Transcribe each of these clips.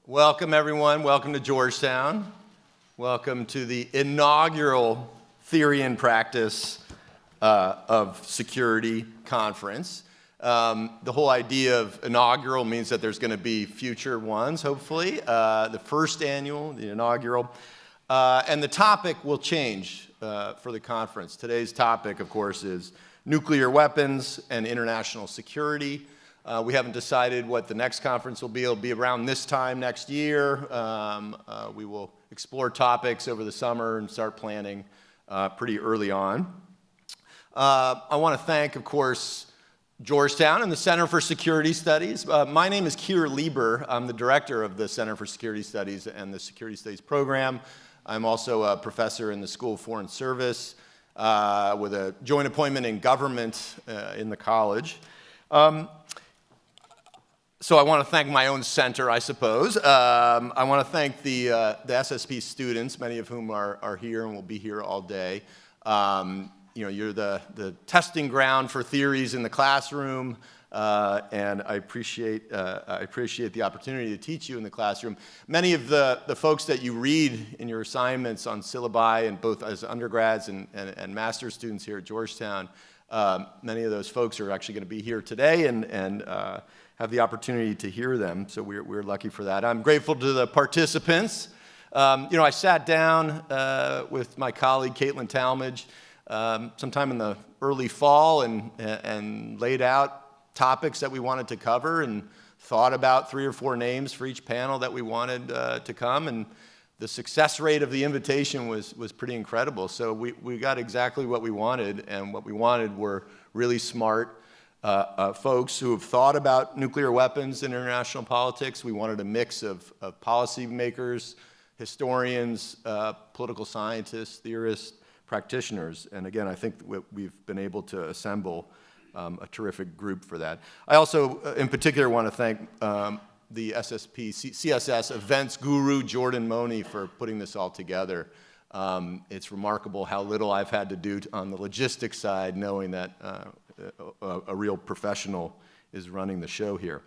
Welcome, everyone. Welcome to Georgetown. Welcome to the inaugural Theory and Practice of Security Conference. The whole idea of inaugural means that there's going to be future ones, hopefully. The first annual, the inaugural. And the topic will change for the conference. Today's topic, of course, is nuclear weapons and international security. We haven't decided what the next conference will be. It'll be around this time next year. We will explore topics over the summer and start planning pretty early on. I want to thank, of course, Georgetown and the Center for Security Studies. My name is Keir Lieber. I'm the director of the Center for Security Studies and the Security Studies program. I'm also a professor in the School of Foreign Service with a joint appointment in government in the college. So I want to thank my own center, I suppose. I want to thank the SSP students, many of whom are here and will be here all day. You're the testing ground for theories in the classroom, and I appreciate the opportunity to teach you in the classroom. Many of the folks that you read in your assignments on syllabi, and both as undergrads and master's students here at Georgetown, many of those folks are actually going to be here today and have the opportunity to hear them, so we're lucky for that. I'm grateful to the participants. I sat down with my colleague, Talmadge, sometime in the early fall and laid out topics that we wanted to cover and thought about 3 or 4 names for each panel that we wanted to come, and the success rate of the invitation was pretty incredible. So we got exactly what we wanted, and what we wanted were really smart folks who have thought about nuclear weapons in international politics. We wanted a mix of policymakers, historians, political scientists, theorists, practitioners. And again, I think we've been able to assemble a terrific group for that. I also, in particular, want to thank the CSS events guru, Jordan Money, for putting this all together. It's remarkable how little I've had to do on the logistics side, knowing that a real professional is running the show here.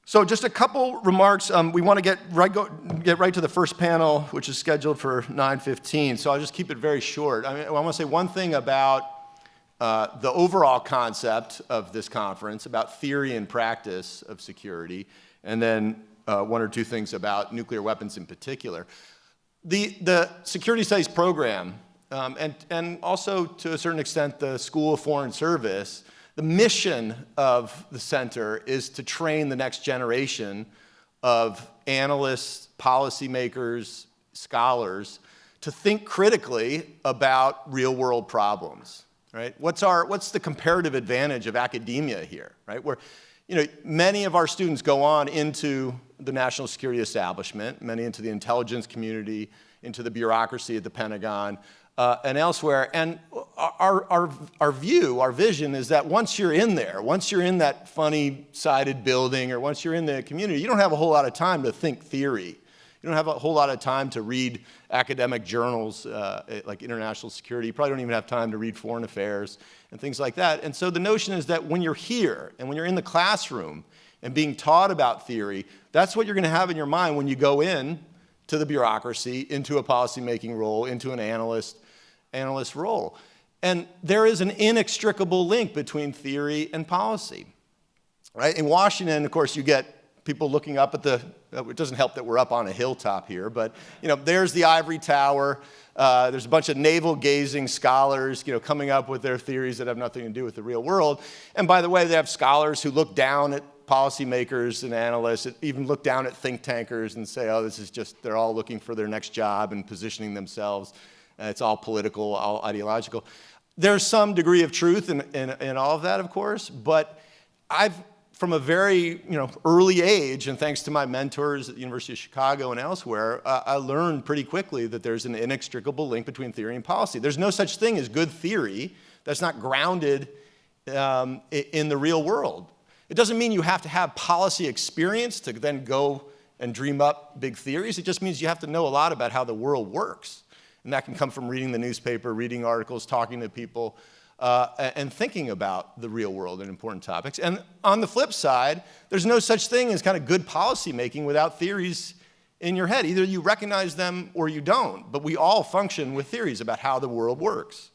So just a couple remarks. We want to get right to the first panel, which is scheduled for 9:15. So I'll just keep it very short. I want to say one thing about the overall concept of this conference, about theory and practice of security, and then 1 or 2 things about nuclear weapons in particular. The Security Studies program, and also to a certain extent the School of Foreign Service, the mission of the center is to train the next generation of analysts, policymakers, scholars to think critically about real-world problems. Right? What's the comparative advantage of academia here? Right? Where many of our students go on into the national security establishment, many into the intelligence community, into the bureaucracy at the Pentagon, and elsewhere. And our vision is that once you're in there, once you're in that funny-sided building, or once you're in the community, you don't have a whole lot of time to think theory. You don't have a whole lot of time to read academic journals like international security. You probably don't even have time to read foreign affairs and things like that. And so the notion is that when you're here and when you're in the classroom and being taught about theory, that's what you're going to have in your mind when you go in to the bureaucracy, into a policymaking role, into an analyst role. And there is an inextricable link between theory and policy. Right? In Washington, of course, you get people looking up at it doesn't help that we're up on a hilltop here, but there's the ivory tower. There's a bunch of navel-gazing scholars, coming up with their theories that have nothing to do with the real world. And by the way, they have scholars who look down at policymakers and analysts, even look down at think tankers and say, oh, this is just, they're all looking for their next job and positioning themselves. It's all political, all ideological. There's some degree of truth in all of that, of course, but from a very early age, and thanks to my mentors at the University of Chicago and elsewhere, I learned pretty quickly that there's an inextricable link between theory and policy. There's no such thing as good theory that's not grounded in the real world. It doesn't mean you have to have policy experience to then go and dream up big theories. It just means you have to know a lot about how the world works. And that can come from reading the newspaper, reading articles, talking to people. and thinking about the real world and important topics. And on the flip side, there's no such thing as kind of good policy making without theories in your head. Either you recognize them or you don't, but we all function with theories about how the world works.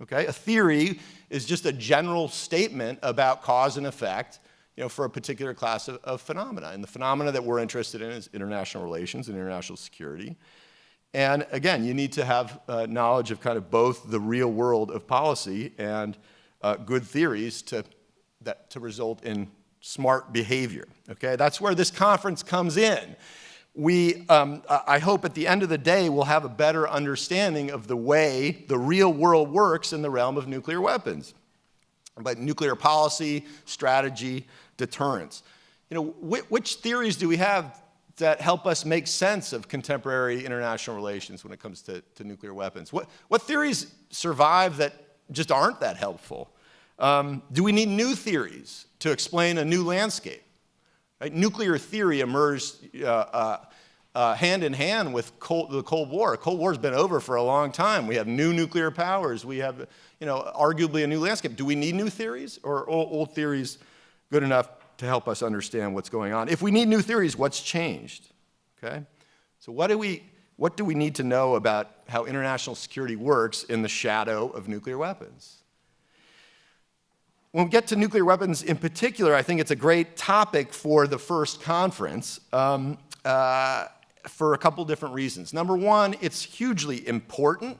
Okay? A theory is just a general statement about cause and effect, for a particular class of phenomena. And the phenomena that we're interested in is international relations and international security. And again, you need to have knowledge of kind of both the real world of policy and good theories to result in smart behavior. Okay? That's where this conference comes in. I hope at the end of the day we'll have a better understanding of the way the real world works in the realm of nuclear weapons. But nuclear policy, strategy, deterrence. Which theories do we have that help us make sense of contemporary international relations when it comes to nuclear weapons? What theories survive that just aren't that helpful? Do we need new theories to explain a new landscape? Right? Nuclear theory emerged hand in hand with the Cold War. The Cold War's been over for a long time. We have new nuclear powers. We have, arguably a new landscape. Do we need new theories, or are old theories good enough to help us understand what's going on? If we need new theories, what's changed? Okay? So what do we need to know about how international security works in the shadow of nuclear weapons? When we get to nuclear weapons in particular, I think it's a great topic for the first conference for a couple different reasons. Number one, it's hugely important,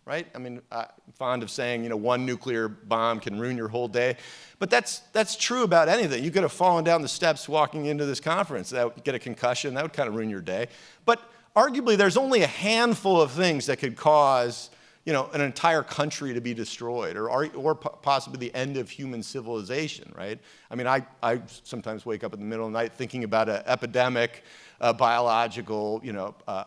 right? I mean, I'm fond of saying, one nuclear bomb can ruin your whole day. But that's true about anything. You could have fallen down the steps walking into this conference. That would get a concussion. That would kind of ruin your day. But arguably, there's only a handful of things that could cause an entire country to be destroyed, or possibly the end of human civilization, right? I mean, I sometimes wake up in the middle of the night thinking about an epidemic, a biological,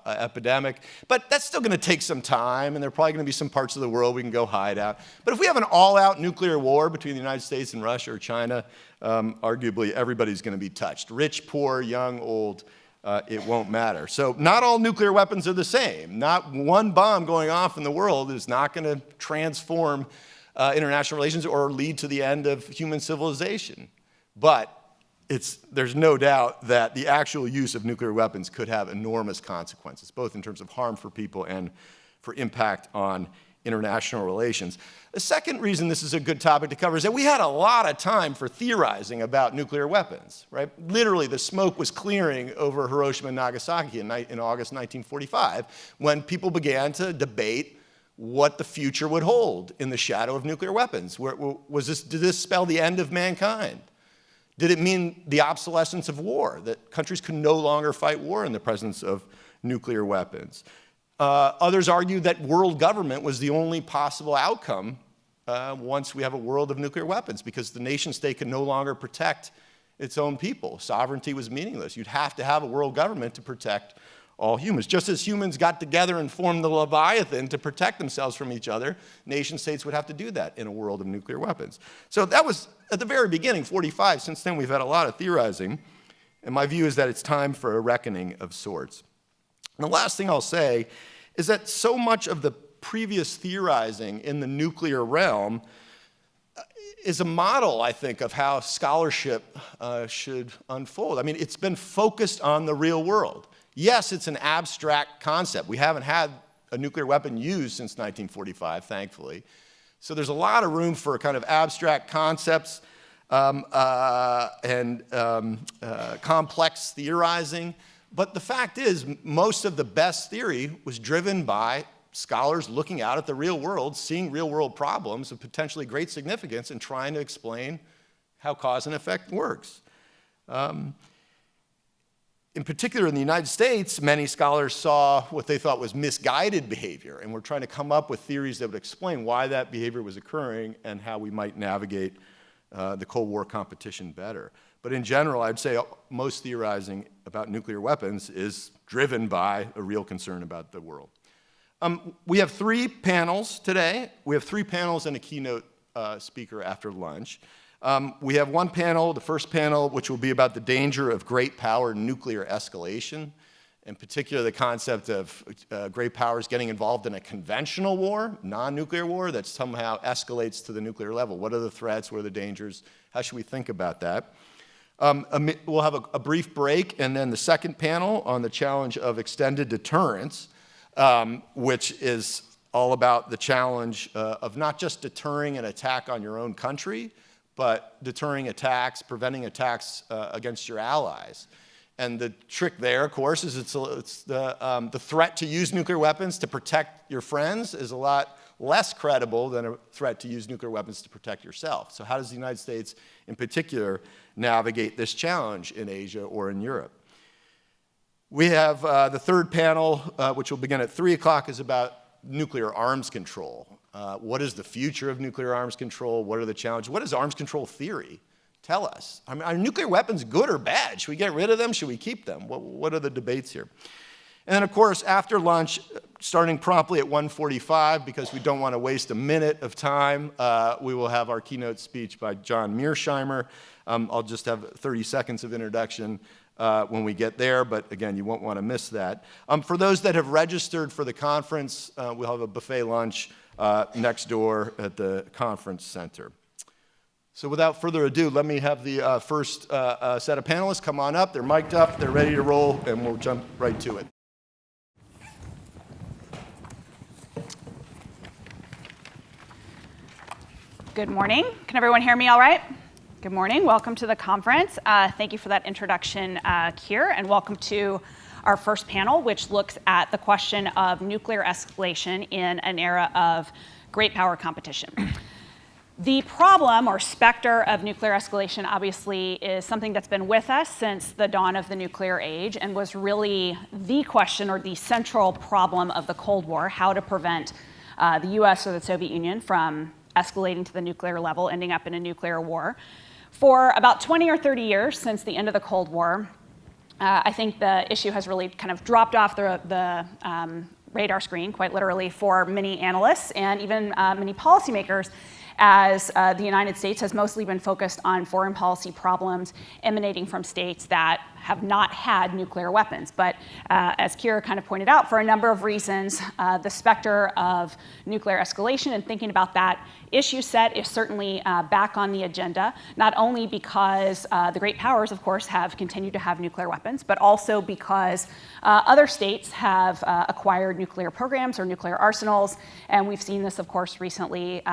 epidemic. But that's still going to take some time, and there are probably going to be some parts of the world we can go hide out. But if we have an all-out nuclear war between the United States and Russia or China, arguably everybody's going to be touched. Rich, poor, young, old. It won't matter. So not all nuclear weapons are the same. Not one bomb going off in the world is not going to transform international relations or lead to the end of human civilization. But there's no doubt that the actual use of nuclear weapons could have enormous consequences, both in terms of harm for people and for impact on international relations. The second reason this is a good topic to cover is that we had a lot of time for theorizing about nuclear weapons, right? Literally, the smoke was clearing over Hiroshima and Nagasaki in August 1945 when people began to debate what the future would hold in the shadow of nuclear weapons. Did this spell the end of mankind? Did it mean the obsolescence of war, that countries could no longer fight war in the presence of nuclear weapons? Others argue that world government was the only possible outcome once we have a world of nuclear weapons, because the nation state can no longer protect its own people. Sovereignty was meaningless. You'd have to have a world government to protect all humans. Just as humans got together and formed the Leviathan to protect themselves from each other, nation states would have to do that in a world of nuclear weapons. So that was at the very beginning, 45. Since then, we've had a lot of theorizing. And my view is that it's time for a reckoning of sorts. And the last thing I'll say is that so much of the previous theorizing in the nuclear realm is a model, I think, of how scholarship should unfold. I mean, it's been focused on the real world. Yes, it's an abstract concept. We haven't had a nuclear weapon used since 1945, thankfully. So there's a lot of room for kind of abstract concepts and complex theorizing. But the fact is, most of the best theory was driven by scholars looking out at the real world, seeing real world problems of potentially great significance, and trying to explain how cause and effect works. In particular, in the United States, many scholars saw what they thought was misguided behavior, and were trying to come up with theories that would explain why that behavior was occurring and how we might navigate the Cold War competition better. But in general, I'd say most theorizing about nuclear weapons is driven by a real concern about the world. We have 3 panels today. We have 3 panels and a keynote speaker after lunch. We have one panel, the first panel, which will be about the danger of great power nuclear escalation. in particular the concept of great powers getting involved in a conventional war, non-nuclear war, that somehow escalates to the nuclear level. What are the threats? What are the dangers? How should we think about that? We'll have a brief break, and then the second panel on the challenge of extended deterrence, which is all about the challenge of not just deterring an attack on your own country, but deterring attacks, preventing attacks against your allies. And the trick there, of course, is it's the threat to use nuclear weapons to protect your friends is a lot less credible than a threat to use nuclear weapons to protect yourself. So how does the United States, in particular, navigate this challenge in Asia or in Europe? We have the third panel, which will begin at 3 o'clock, is about nuclear arms control. What is the future of nuclear arms control? What are the challenges? What is arms control theory? Tell us. I mean, are nuclear weapons good or bad? Should we get rid of them? Should we keep them? What are the debates here? And then, of course, after lunch, starting promptly at 1:45, because we don't want to waste a minute of time, we will have our keynote speech by John Mearsheimer. I'll just have 30 seconds of introduction when we get there, but again, you won't want to miss that. For those that have registered for the conference, we'll have a buffet lunch next door at the conference center. So without further ado, let me have the first set of panelists come on up. They're mic'd up, they're ready to roll, and we'll jump right to it. Good morning. Can everyone hear me all right? Good morning. Welcome to the conference. Thank you for that introduction, Keir, and welcome to our first panel, which looks at the question of nuclear escalation in an era of great power competition. The problem or specter of nuclear escalation obviously is something that's been with us since the dawn of the nuclear age and was really the question or the central problem of the Cold War, how to prevent the US or the Soviet Union from escalating to the nuclear level, ending up in a nuclear war. For about 20 or 30 years since the end of the Cold War, I think the issue has really kind of dropped off the radar screen, quite literally, for many analysts and even many policymakers, as the United States has mostly been focused on foreign policy problems emanating from states that have not had nuclear weapons. But as Keir kind of pointed out, for a number of reasons, the specter of nuclear escalation and thinking about that issue set is certainly back on the agenda, not only because the great powers, of course, have continued to have nuclear weapons, but also because other states have acquired nuclear programs or nuclear arsenals. And we've seen this, of course, recently,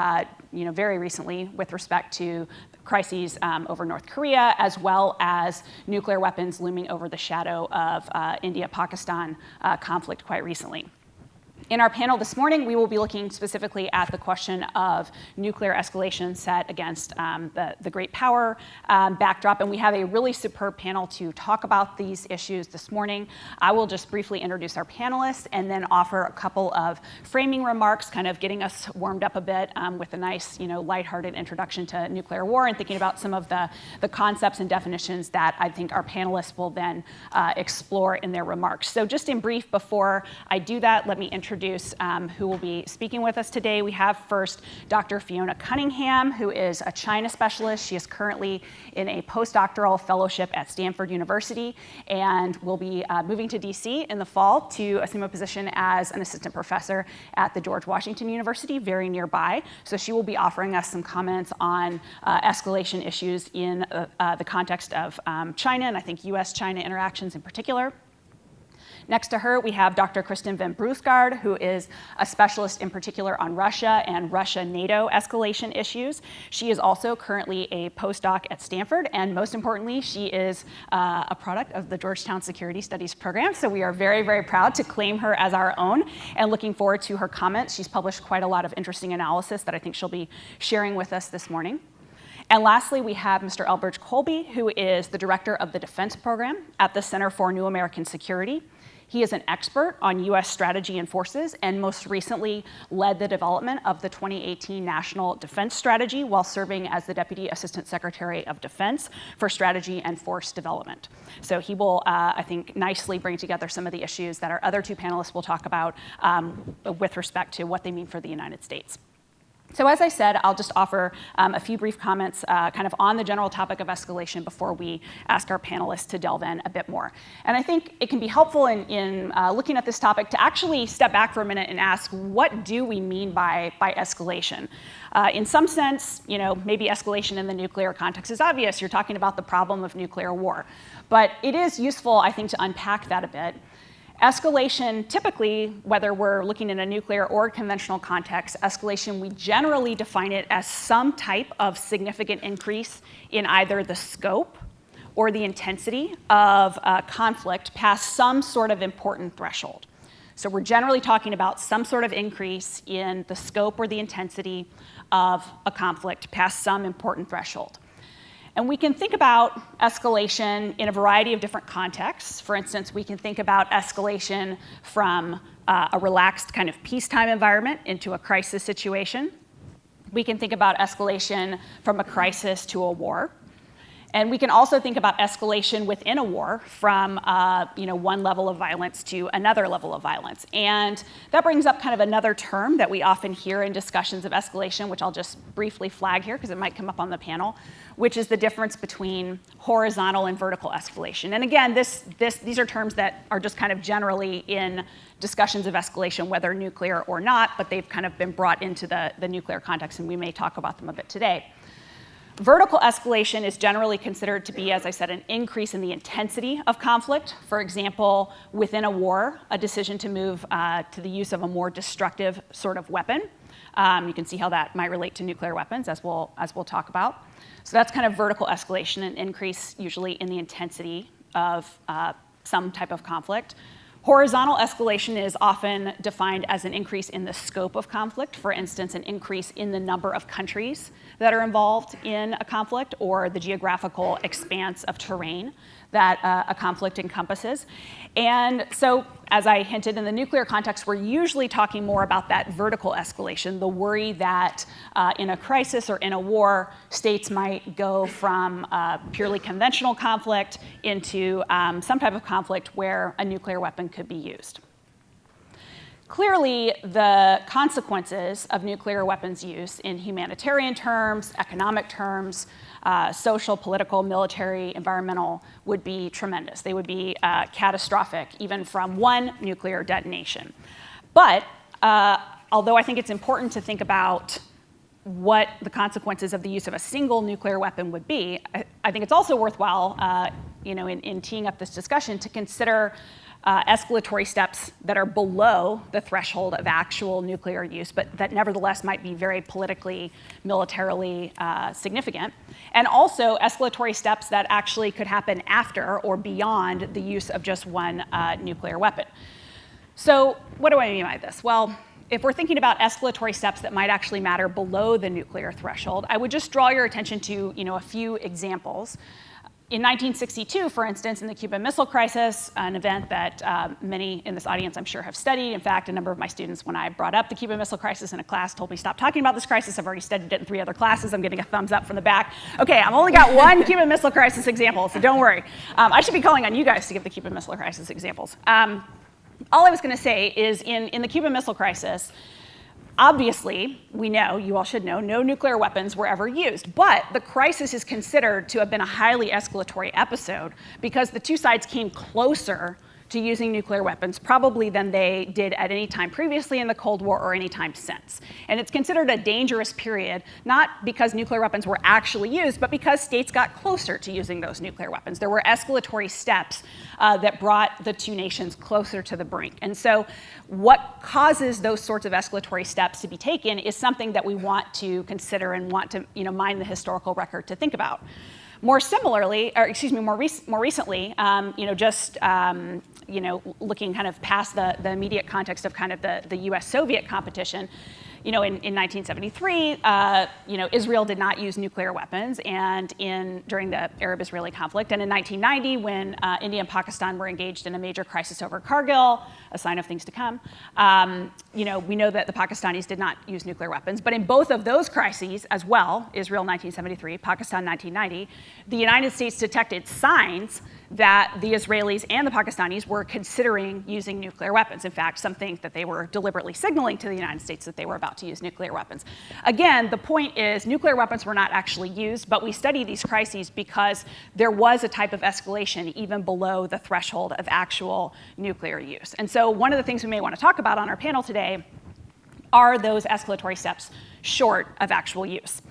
very recently, with respect to crises over North Korea, as well as nuclear weapons looming over the shadow of India-Pakistan conflict quite recently. In our panel this morning, we will be looking specifically at the question of nuclear escalation set against the great power backdrop, and we have a really superb panel to talk about these issues this morning. I will just briefly introduce our panelists and then offer a couple of framing remarks, kind of getting us warmed up a bit with a nice, lighthearted introduction to nuclear war and thinking about some of the concepts and definitions that I think our panelists will then explore in their remarks. So just in brief, before I do that, let me introduce who will be speaking with us today. We have first Dr. Fiona Cunningham, who is a China specialist. She is currently in a postdoctoral fellowship at Stanford University and will be moving to DC in the fall to assume a position as an assistant professor at the Georgetown University, very nearby. So she will be offering us some comments on escalation issues in the context of China, and I think US-China interactions in particular. Next to her, we have Dr. Kristin Ven Bruusgaard, who is a specialist in particular on Russia and Russia-NATO escalation issues. She is also currently a postdoc at Stanford, and most importantly, she is a product of the Georgetown Security Studies program, so we are very, very proud to claim her as our own and looking forward to her comments. She's published quite a lot of interesting analysis that I think she'll be sharing with us this morning. And lastly, we have Mr. Elbridge Colby, who is the director of the Defense Program at the Center for New American Security. He is an expert on US strategy and forces, and most recently led the development of the 2018 National Defense Strategy while serving as the Deputy Assistant Secretary of Defense for Strategy and Force Development. So he will, I think, nicely bring together some of the issues that our other two panelists will talk about with respect to what they mean for the United States. So as I said, I'll just offer a few brief comments kind of on the general topic of escalation before we ask our panelists to delve in a bit more. And I think it can be helpful in looking at this topic to actually step back for a minute and ask, what do we mean by escalation? In some sense, maybe escalation in the nuclear context is obvious. You're talking about the problem of nuclear war. But it is useful, I think, to unpack that a bit. Escalation, typically, whether we're looking in a nuclear or conventional context, escalation, we generally define it as some type of significant increase in either the scope or the intensity of a conflict past some sort of important threshold. So we're generally talking about some sort of increase in the scope or the intensity of a conflict past some important threshold. And we can think about escalation in a variety of different contexts. For instance, we can think about escalation from a relaxed kind of peacetime environment into a crisis situation. We can think about escalation from a crisis to a war. And we can also think about escalation within a war from one level of violence to another level of violence. And that brings up kind of another term that we often hear in discussions of escalation, which I'll just briefly flag here because it might come up on the panel, which is the difference between horizontal and vertical escalation. And again, these are terms that are just kind of generally in discussions of escalation, whether nuclear or not, but they've kind of been brought into the nuclear context, and we may talk about them a bit today. Vertical escalation is generally considered to be, as I said, an increase in the intensity of conflict. For example, within a war, a decision to move to the use of a more destructive sort of weapon. You can see how that might relate to nuclear weapons, as we'll talk about. So that's kind of vertical escalation, an increase usually in the intensity of some type of conflict. Horizontal escalation is often defined as an increase in the scope of conflict, for instance, an increase in the number of countries that are involved in a conflict or the geographical expanse of terrain that a conflict encompasses. And so, as I hinted, in the nuclear context, we're usually talking more about that vertical escalation, the worry that in a crisis or in a war, states might go from purely conventional conflict into some type of conflict where a nuclear weapon could be used. Clearly, the consequences of nuclear weapons use in humanitarian terms, economic terms, social, political, military, environmental would be tremendous. They would be catastrophic, even from one nuclear detonation. But although I think it's important to think about what the consequences of the use of a single nuclear weapon would be, I think it's also worthwhile, in teeing up this discussion, to consider escalatory steps that are below the threshold of actual nuclear use, but that nevertheless might be very politically, militarily significant. And also escalatory steps that actually could happen after or beyond the use of just one nuclear weapon. So what do I mean by this? Well, if we're thinking about escalatory steps that might actually matter below the nuclear threshold, I would just draw your attention to a few examples. In 1962, for instance, in the Cuban Missile Crisis, an event that many in this audience, I'm sure, have studied. In fact, a number of my students, when I brought up the Cuban Missile Crisis in a class, told me, stop talking about this crisis. I've already studied it in 3 other classes. I'm getting a thumbs up from the back. Okay, I've only got one Cuban Missile Crisis example, so don't worry. I should be calling on you guys to give the Cuban Missile Crisis examples. All I was going to say is in the Cuban Missile Crisis, obviously, we know, you all should know, no nuclear weapons were ever used. But the crisis is considered to have been a highly escalatory episode because the two sides came closer to using nuclear weapons probably than they did at any time previously in the Cold War or any time since. And it's considered a dangerous period, not because nuclear weapons were actually used, but because states got closer to using those nuclear weapons. There were escalatory steps that brought the two nations closer to the brink. And so what causes those sorts of escalatory steps to be taken is something that we want to consider and want to mine the historical record to think about. More similarly, or excuse me, more recently, looking kind of past the immediate context of kind of the U.S.-Soviet competition, in 1973, Israel did not use nuclear weapons, and during the Arab-Israeli conflict, and in 1990, when India and Pakistan were engaged in a major crisis over Kargil, a sign of things to come, we know that the Pakistanis did not use nuclear weapons, but in both of those crises as well, Israel 1973, Pakistan 1990, the United States detected signs that the Israelis and the Pakistanis were considering using nuclear weapons. In fact, some think that they were deliberately signaling to the United States that they were about to use nuclear weapons. Again, the point is nuclear weapons were not actually used, but we study these crises because there was a type of escalation even below the threshold of actual nuclear use. And so one of the things we may want to talk about on our panel today are those escalatory steps short of actual use.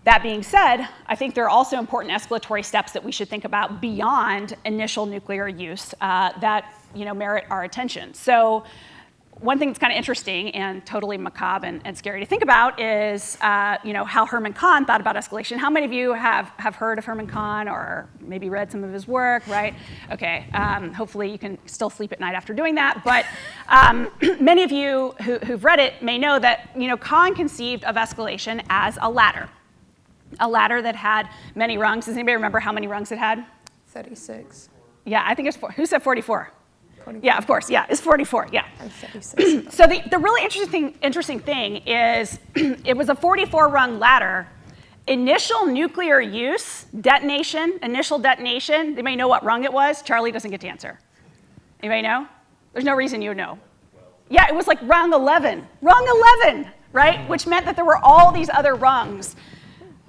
That being said, I think there are also important escalatory steps that we should think about beyond initial nuclear use that merit our attention. So one thing that's kind of interesting and totally macabre and scary to think about is how Herman Kahn thought about escalation. How many of you have heard of Herman Kahn or maybe read some of his work, right? Okay, hopefully you can still sleep at night after doing that. But many of you who've read it may know that Kahn conceived of escalation as a ladder that had many rungs. Does anybody remember how many rungs it had? 36. Yeah, I think it's who said 44? 44. Yeah, of course. Yeah, it's 44. Yeah. I'm 36. So the really interesting thing is it was a 44-rung ladder. Initial nuclear use, initial detonation. They may know what rung it was. Charlie doesn't get to answer. Anybody know? There's no reason you would know. Yeah, it was like rung 11. Rung 11, right? Which meant that there were all these other rungs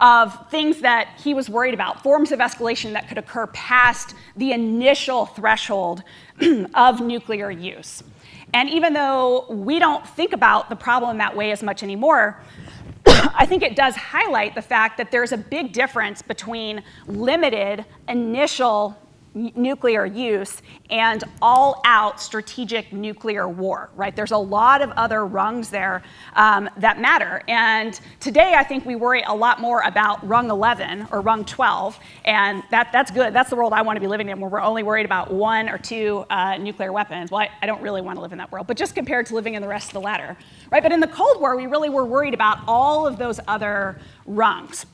of things that he was worried about, forms of escalation that could occur past the initial threshold of nuclear use. And even though we don't think about the problem that way as much anymore, I think it does highlight the fact that there's a big difference between limited initial nuclear use and all-out strategic nuclear war, right? There's a lot of other rungs there that matter. And today, I think we worry a lot more about rung 11 or rung 12, and that's good. That's the world I want to be living in, where we're only worried about one or two nuclear weapons. Well, I don't really want to live in that world, but just compared to living in the rest of the ladder, right? But in the Cold War, we really were worried about all of those other rungs.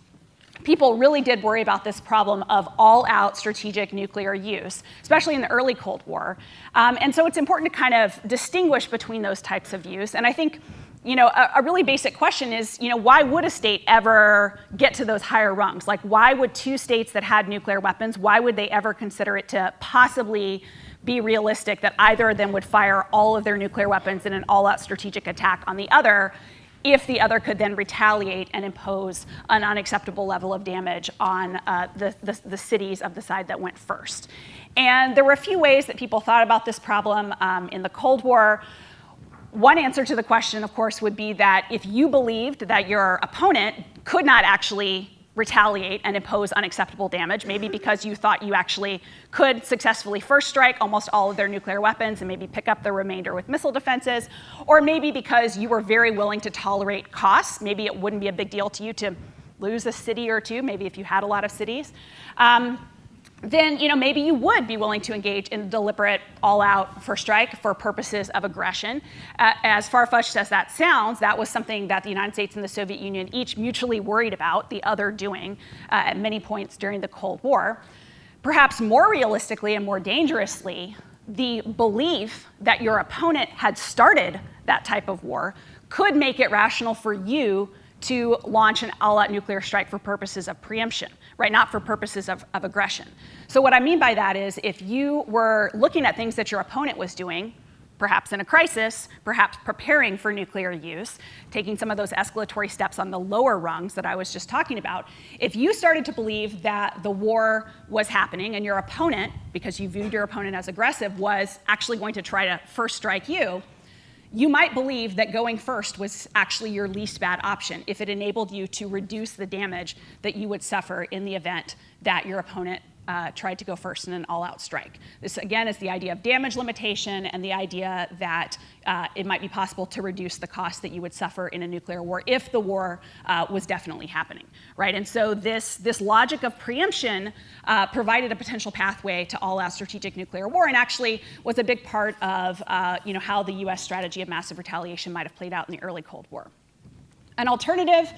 People really did worry about this problem of all-out strategic nuclear use, especially in the early Cold War. And so it's important to kind of distinguish between those types of use. And I think, a really basic question is, why would a state ever get to those higher rungs? Like, why would two states that had nuclear weapons, why would they ever consider it to possibly be realistic that either of them would fire all of their nuclear weapons in an all-out strategic attack on the other, if the other could then retaliate and impose an unacceptable level of damage on the cities of the side that went first? And there were a few ways that people thought about this problem in the Cold War. One answer to the question, of course, would be that if you believed that your opponent could not actually retaliate and impose unacceptable damage, maybe because you thought you actually could successfully first strike almost all of their nuclear weapons and maybe pick up the remainder with missile defenses, or maybe because you were very willing to tolerate costs. Maybe it wouldn't be a big deal to you to lose a city or two, maybe if you had a lot of cities. Then maybe you would be willing to engage in deliberate all-out first strike for purposes of aggression. As far-fetched as that sounds, that was something that the United States and the Soviet Union each mutually worried about the other doing at many points during the Cold War. Perhaps more realistically and more dangerously, the belief that your opponent had started that type of war could make it rational for you to launch an all-out nuclear strike for purposes of preemption, right? Not for purposes of aggression. So what I mean by that is if you were looking at things that your opponent was doing, perhaps in a crisis, perhaps preparing for nuclear use, taking some of those escalatory steps on the lower rungs that I was just talking about, if you started to believe that the war was happening and your opponent, because you viewed your opponent as aggressive, was actually going to try to first strike you, you might believe that going first was actually your least bad option if it enabled you to reduce the damage that you would suffer in the event that your opponent tried to go first in an all-out strike. This, again, is the idea of damage limitation and the idea that it might be possible to reduce the cost that you would suffer in a nuclear war if the war was definitely happening, right? And so this logic of preemption provided a potential pathway to all-out strategic nuclear war, and actually was a big part of how the U.S. strategy of massive retaliation might have played out in the early Cold War. An alternative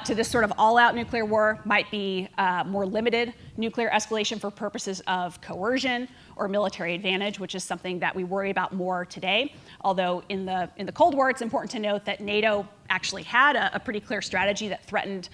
to this sort of all-out nuclear war might be more limited nuclear escalation for purposes of coercion or military advantage, which is something that we worry about more today. Although in the Cold War, it's important to note that NATO actually had a pretty clear strategy that threatened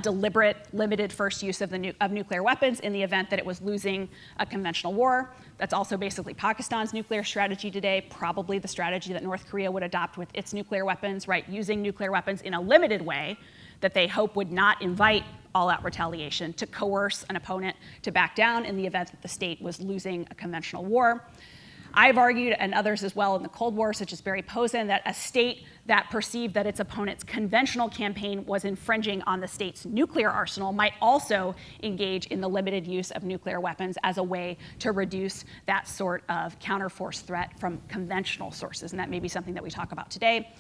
deliberate, limited first use of nuclear weapons in the event that it was losing a conventional war. That's also basically Pakistan's nuclear strategy today, probably the strategy that North Korea would adopt with its nuclear weapons, right? Using nuclear weapons in a limited way that they hope would not invite all-out retaliation, to coerce an opponent to back down in the event that the state was losing a conventional war. I've argued, and others as well in the Cold War, such as Barry Posen, that a state that perceived that its opponent's conventional campaign was infringing on the state's nuclear arsenal might also engage in the limited use of nuclear weapons as a way to reduce that sort of counterforce threat from conventional sources. And that may be something that we talk about today.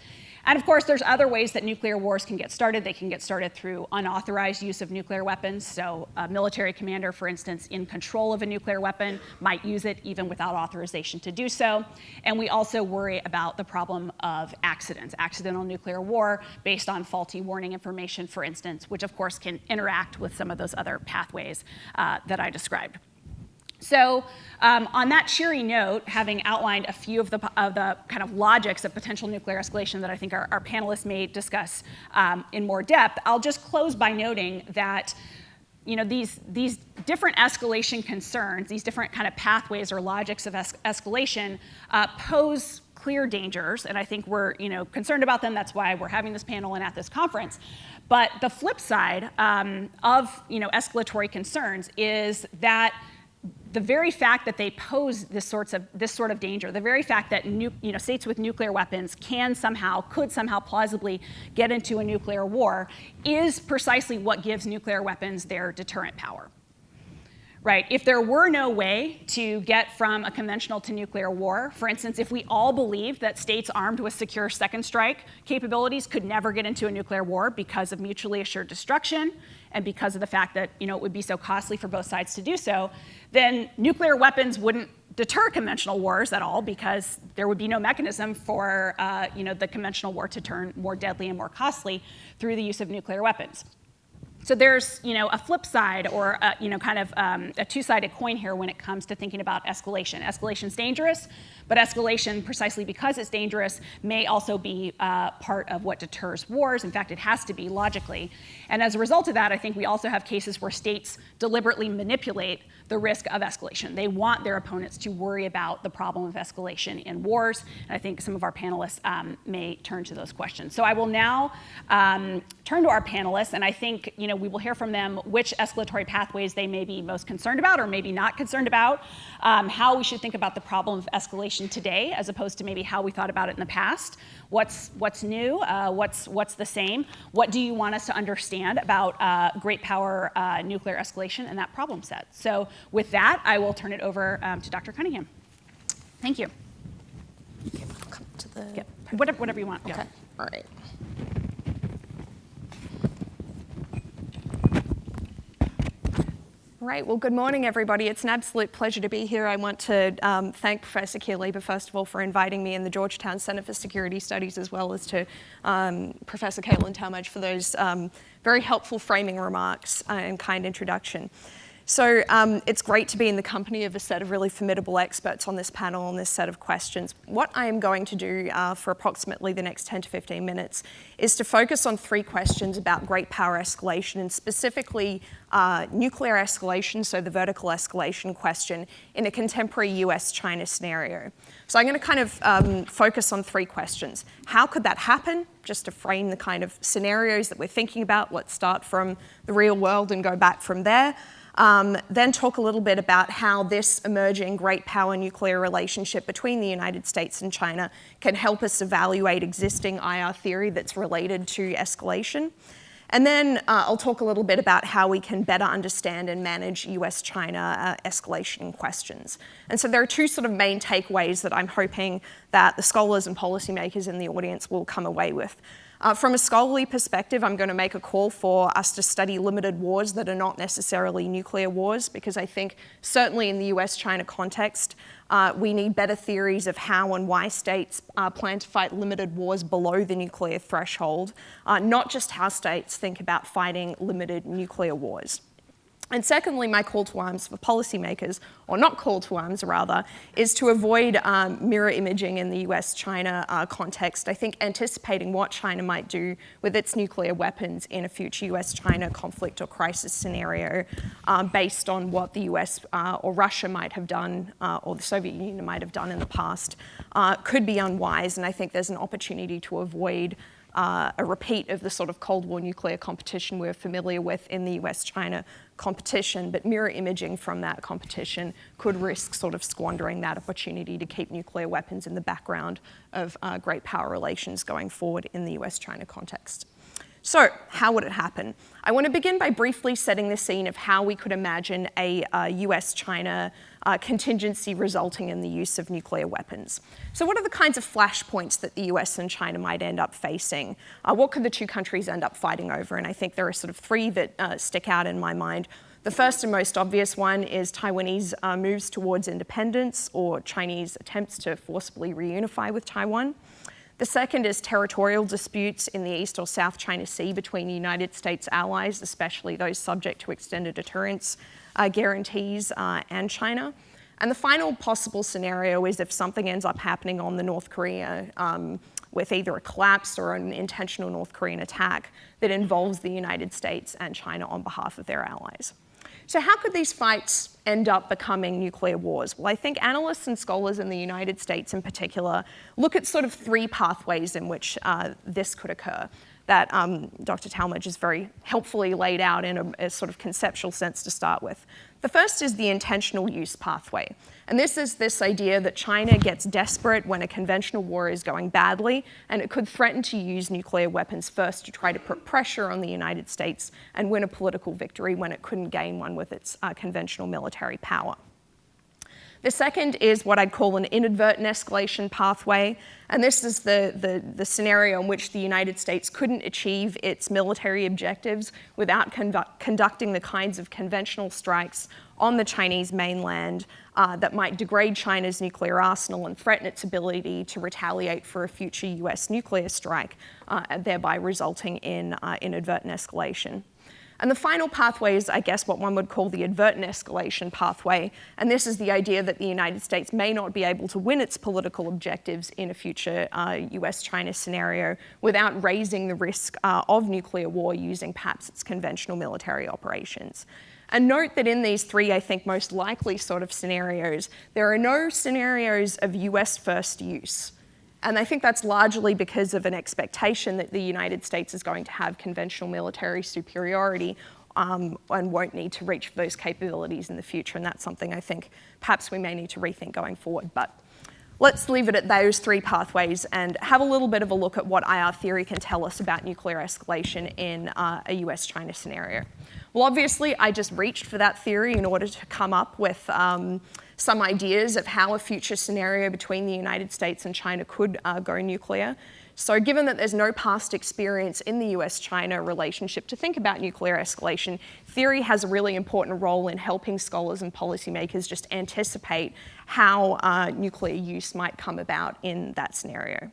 And of course, there's other ways that nuclear wars can get started. They can get started through unauthorized use of nuclear weapons. So a military commander, for instance, in control of a nuclear weapon might use it even without authorization to do so. And we also worry about the problem of accidents, accidental nuclear war based on faulty warning information, for instance, which of course can interact with some of those other pathways that I described. So on that cheery note, having outlined a few of the kind of logics of potential nuclear escalation that I think our panelists may discuss in more depth, I'll just close by noting that these different escalation concerns, these different kind of pathways or logics of escalation pose clear dangers, and I think we're concerned about them. That's why we're having this panel and at this conference. But the flip side of escalatory concerns is that the very fact that they pose this sort of danger, the very fact that states with nuclear weapons could somehow plausibly get into a nuclear war, is precisely what gives nuclear weapons their deterrent power. Right? If there were no way to get from a conventional to nuclear war, for instance, if we all believed that states armed with secure second strike capabilities could never get into a nuclear war because of mutually assured destruction and because of the fact that it would be so costly for both sides to do so, then nuclear weapons wouldn't deter conventional wars at all, because there would be no mechanism for the conventional war to turn more deadly and more costly through the use of nuclear weapons. So there's a flip side, or a two-sided coin here when it comes to thinking about escalation. Escalation's dangerous, but escalation, precisely because it's dangerous, may also be part of what deters wars. In fact, it has to be, logically. And as a result of that, I think we also have cases where states deliberately manipulate the risk of escalation. They want their opponents to worry about the problem of escalation in wars. And I think some of our panelists may turn to those questions. So I will now turn to our panelists, and I think we will hear from them which escalatory pathways they may be most concerned about or maybe not concerned about, how we should think about the problem of escalation today as opposed to maybe how we thought about it in the past. What's new? What's the same? What do you want us to understand about great power nuclear escalation and that problem set? So with that, I will turn it over to Dr. Cunningham. Thank you. Okay, I'll come to the... Yeah. Whatever you want. Okay, Yeah. all right. Right, well, good morning, everybody. It's an absolute pleasure to be here. I want to thank Professor Keir Lieber, first of all, for inviting me, and the Georgetown Center for Security Studies, as well as to Professor Talmadge for those very helpful framing remarks and kind introduction. So it's great to be in the company of a set of really formidable experts on this panel on this set of questions. What I am going to do for approximately the next 10 to 15 minutes is to focus on three questions about great power escalation, and specifically nuclear escalation, so the vertical escalation question, in a contemporary US-China scenario. So I'm going to kind of focus on three questions. How could that happen? Just to frame the kind of scenarios that we're thinking about. Let's start from the real world and go back from there. Then talk a little bit about how this emerging great power nuclear relationship between the United States and China can help us evaluate existing IR theory that's related to escalation. And then I'll talk a little bit about how we can better understand and manage US-China escalation questions. And so there are two sort of main takeaways that I'm hoping that the scholars and policymakers in the audience will come away with. From a scholarly perspective, I'm going to make a call for us to study limited wars that are not necessarily nuclear wars, because I think certainly in the US-China context, we need better theories of how and why states plan to fight limited wars below the nuclear threshold, not just how states think about fighting limited nuclear wars. And secondly, my call to arms for policymakers, or not call to arms rather, is to avoid mirror imaging in the US-China context. I think anticipating what China might do with its nuclear weapons in a future US-China conflict or crisis scenario based on what the US or Russia might have done or the Soviet Union might have done in the past could be unwise, and I think there's an opportunity to avoid a repeat of the sort of Cold War nuclear competition we're familiar with in the US-China competition, but mirror imaging from that competition could risk sort of squandering that opportunity to keep nuclear weapons in the background of great power relations going forward in the US-China context. So, how would it happen? I want to begin by briefly setting the scene of how we could imagine a US-China contingency resulting in the use of nuclear weapons. So what are the kinds of flashpoints that the US and China might end up facing? What could the two countries end up fighting over? And I think there are sort of three that stick out in my mind. The first and most obvious one is Taiwanese moves towards independence or Chinese attempts to forcibly reunify with Taiwan. The second is territorial disputes in the East or South China Sea between the United States allies, especially those subject to extended deterrence guarantees and China. And the final possible scenario is if something ends up happening on the North Korea with either a collapse or an intentional North Korean attack that involves the United States and China on behalf of their allies. So how could these fights end up becoming nuclear wars? Well, I think analysts and scholars in the United States in particular look at sort of three pathways in which this could occur that Dr. Talmadge has very helpfully laid out in a sort of conceptual sense to start with. The first is the intentional use pathway. And this is this idea that China gets desperate when a conventional war is going badly, and it could threaten to use nuclear weapons first to try to put pressure on the United States and win a political victory when it couldn't gain one with its conventional military power. The second is what I'd call an inadvertent escalation pathway, and this is the scenario in which the United States couldn't achieve its military objectives without conducting the kinds of conventional strikes on the Chinese mainland that might degrade China's nuclear arsenal and threaten its ability to retaliate for a future US nuclear strike, thereby resulting in inadvertent escalation. And the final pathway is, I guess, what one would call the advertent escalation pathway. And this is the idea that the United States may not be able to win its political objectives in a future US-China scenario without raising the risk of nuclear war using perhaps its conventional military operations. And note that in these three, I think, most likely sort of scenarios, there are no scenarios of US first use. And I think that's largely because of an expectation that the United States is going to have conventional military superiority and won't need to reach for those capabilities in the future. And that's something I think perhaps we may need to rethink going forward. But let's leave it at those three pathways and have a little bit of a look at what IR theory can tell us about nuclear escalation in a US-China scenario. Well, obviously, I just reached for that theory in order to come up with some ideas of how a future scenario between the United States and China could go nuclear. So given that there's no past experience in the US-China relationship to think about nuclear escalation, theory has a really important role in helping scholars and policymakers just anticipate how nuclear use might come about in that scenario.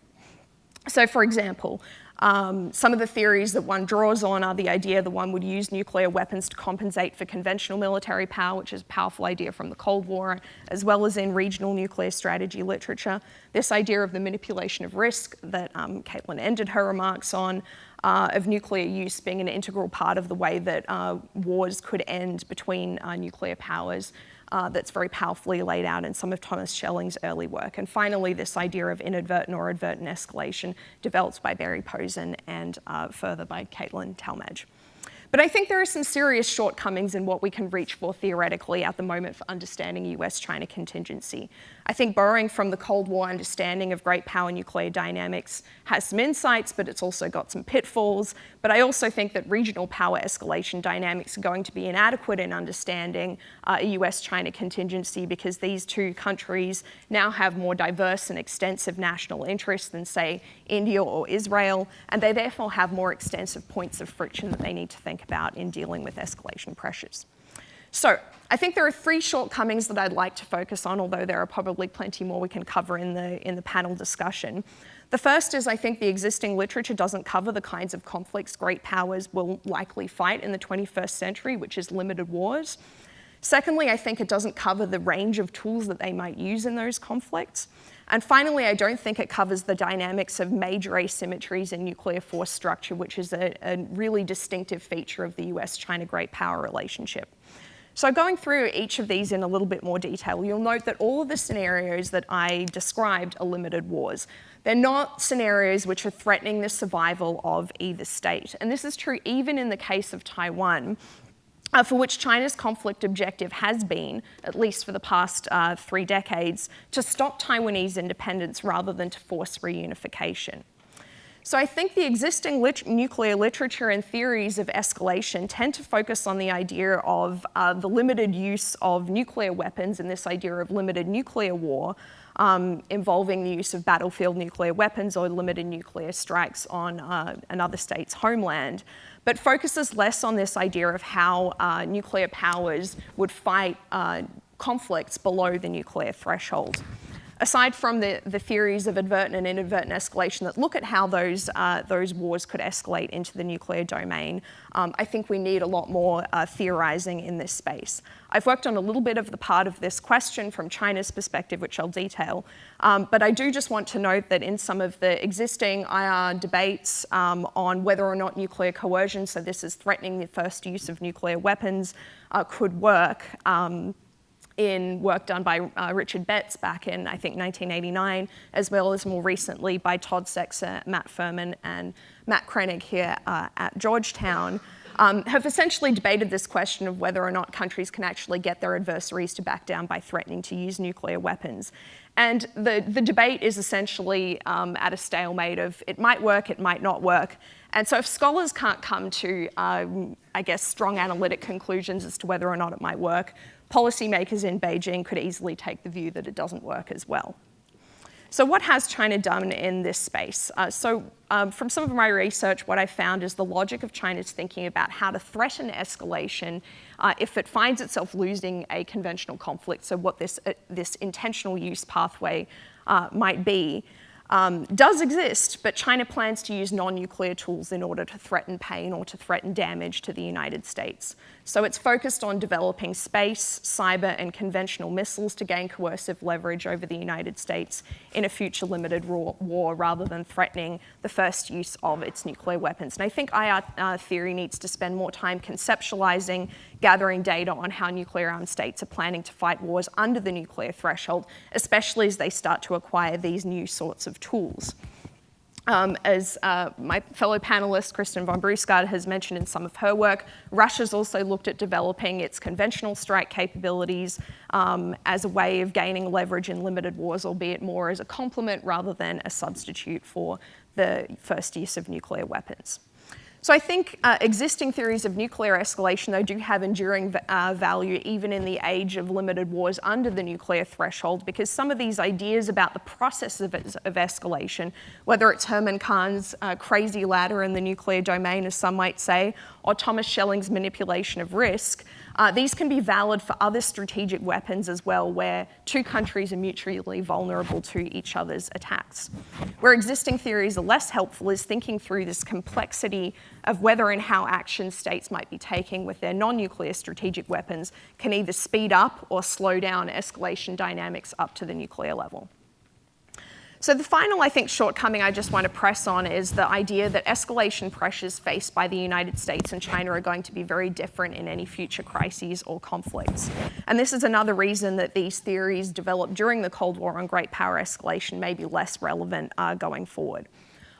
So for example, some of the theories that one draws on are the idea that one would use nuclear weapons to compensate for conventional military power, which is a powerful idea from the Cold War, as well as in regional nuclear strategy literature. This idea of the manipulation of risk that Caitlin ended her remarks on, of nuclear use being an integral part of the way that wars could end between nuclear powers. That's very powerfully laid out in some of Thomas Schelling's early work. And finally, this idea of inadvertent or advertent escalation developed by Barry Posen and further by Caitlin Talmadge. But I think there are some serious shortcomings in what we can reach for theoretically at the moment for understanding US-China contingency. I think borrowing from the Cold War understanding of great power nuclear dynamics has some insights, but it's also got some pitfalls. But I also think that regional power escalation dynamics are going to be inadequate in understanding a US-China contingency because these two countries now have more diverse and extensive national interests than, say, India or Israel, and they therefore have more extensive points of friction that they need to think about in dealing with escalation pressures. So I think there are three shortcomings that I'd like to focus on, although there are probably plenty more we can cover in the panel discussion. The first is I think the existing literature doesn't cover the kinds of conflicts great powers will likely fight in the 21st century, which is limited wars. Secondly, I think it doesn't cover the range of tools that they might use in those conflicts. And finally, I don't think it covers the dynamics of major asymmetries in nuclear force structure, which is a really distinctive feature of the US-China great power relationship. So going through each of these in a little bit more detail, you'll note that all of the scenarios that I described are limited wars. They're not scenarios which are threatening the survival of either state. And this is true even in the case of Taiwan, for which China's conflict objective has been, at least for the past 3 decades, to stop Taiwanese independence rather than to force reunification. So I think the existing nuclear literature and theories of escalation tend to focus on the idea of the limited use of nuclear weapons and this idea of limited nuclear war involving the use of battlefield nuclear weapons or limited nuclear strikes on another state's homeland, but focuses less on this idea of how nuclear powers would fight conflicts below the nuclear threshold. Aside from the theories of advertent and inadvertent escalation that look at how those wars could escalate into the nuclear domain, I think we need a lot more theorizing in this space. I've worked on a little bit of the part of this question from China's perspective, which I'll detail, but I do just want to note that in some of the existing IR debates on whether or not nuclear coercion, so this is threatening the first use of nuclear weapons, could work, in work done by Richard Betts back in, I think, 1989, as well as more recently by Todd Sexer, Matt Furman, and Matt Krennig here at Georgetown, have essentially debated this question of whether or not countries can actually get their adversaries to back down by threatening to use nuclear weapons. And the debate is essentially at a stalemate of it might work, it might not work. And so if scholars can't come to, I guess, strong analytic conclusions as to whether or not it might work, policymakers in Beijing could easily take the view that it doesn't work as well. So what has China done in this space? From some of my research, what I found is the logic of China's thinking about how to threaten escalation if it finds itself losing a conventional conflict, so what this intentional use pathway might be, does exist, but China plans to use non-nuclear tools in order to threaten pain or to threaten damage to the United States. So it's focused on developing space, cyber, and conventional missiles to gain coercive leverage over the United States in a future limited war rather than threatening the first use of its nuclear weapons. And I think IR theory needs to spend more time conceptualizing, gathering data on how nuclear-armed states are planning to fight wars under the nuclear threshold, especially as they start to acquire these new sorts of tools. As my fellow panelist, Kristin Ven Bruusgaard, has mentioned in some of her work, Russia's also looked at developing its conventional strike capabilities as a way of gaining leverage in limited wars, albeit more as a complement rather than a substitute for the first use of nuclear weapons. So I think existing theories of nuclear escalation, though, do have enduring value even in the age of limited wars under the nuclear threshold, because some of these ideas about the process of escalation, whether it's Herman Kahn's crazy ladder in the nuclear domain, as some might say, or Thomas Schelling's manipulation of risk, these can be valid for other strategic weapons as well, where two countries are mutually vulnerable to each other's attacks. Where existing theories are less helpful is thinking through this complexity of whether and how action states might be taking with their non-nuclear strategic weapons can either speed up or slow down escalation dynamics up to the nuclear level. So the final, I think, shortcoming I just want to press on is the idea that escalation pressures faced by the United States and China are going to be very different in any future crises or conflicts. And this is another reason that these theories developed during the Cold War on great power escalation may be less relevant going forward.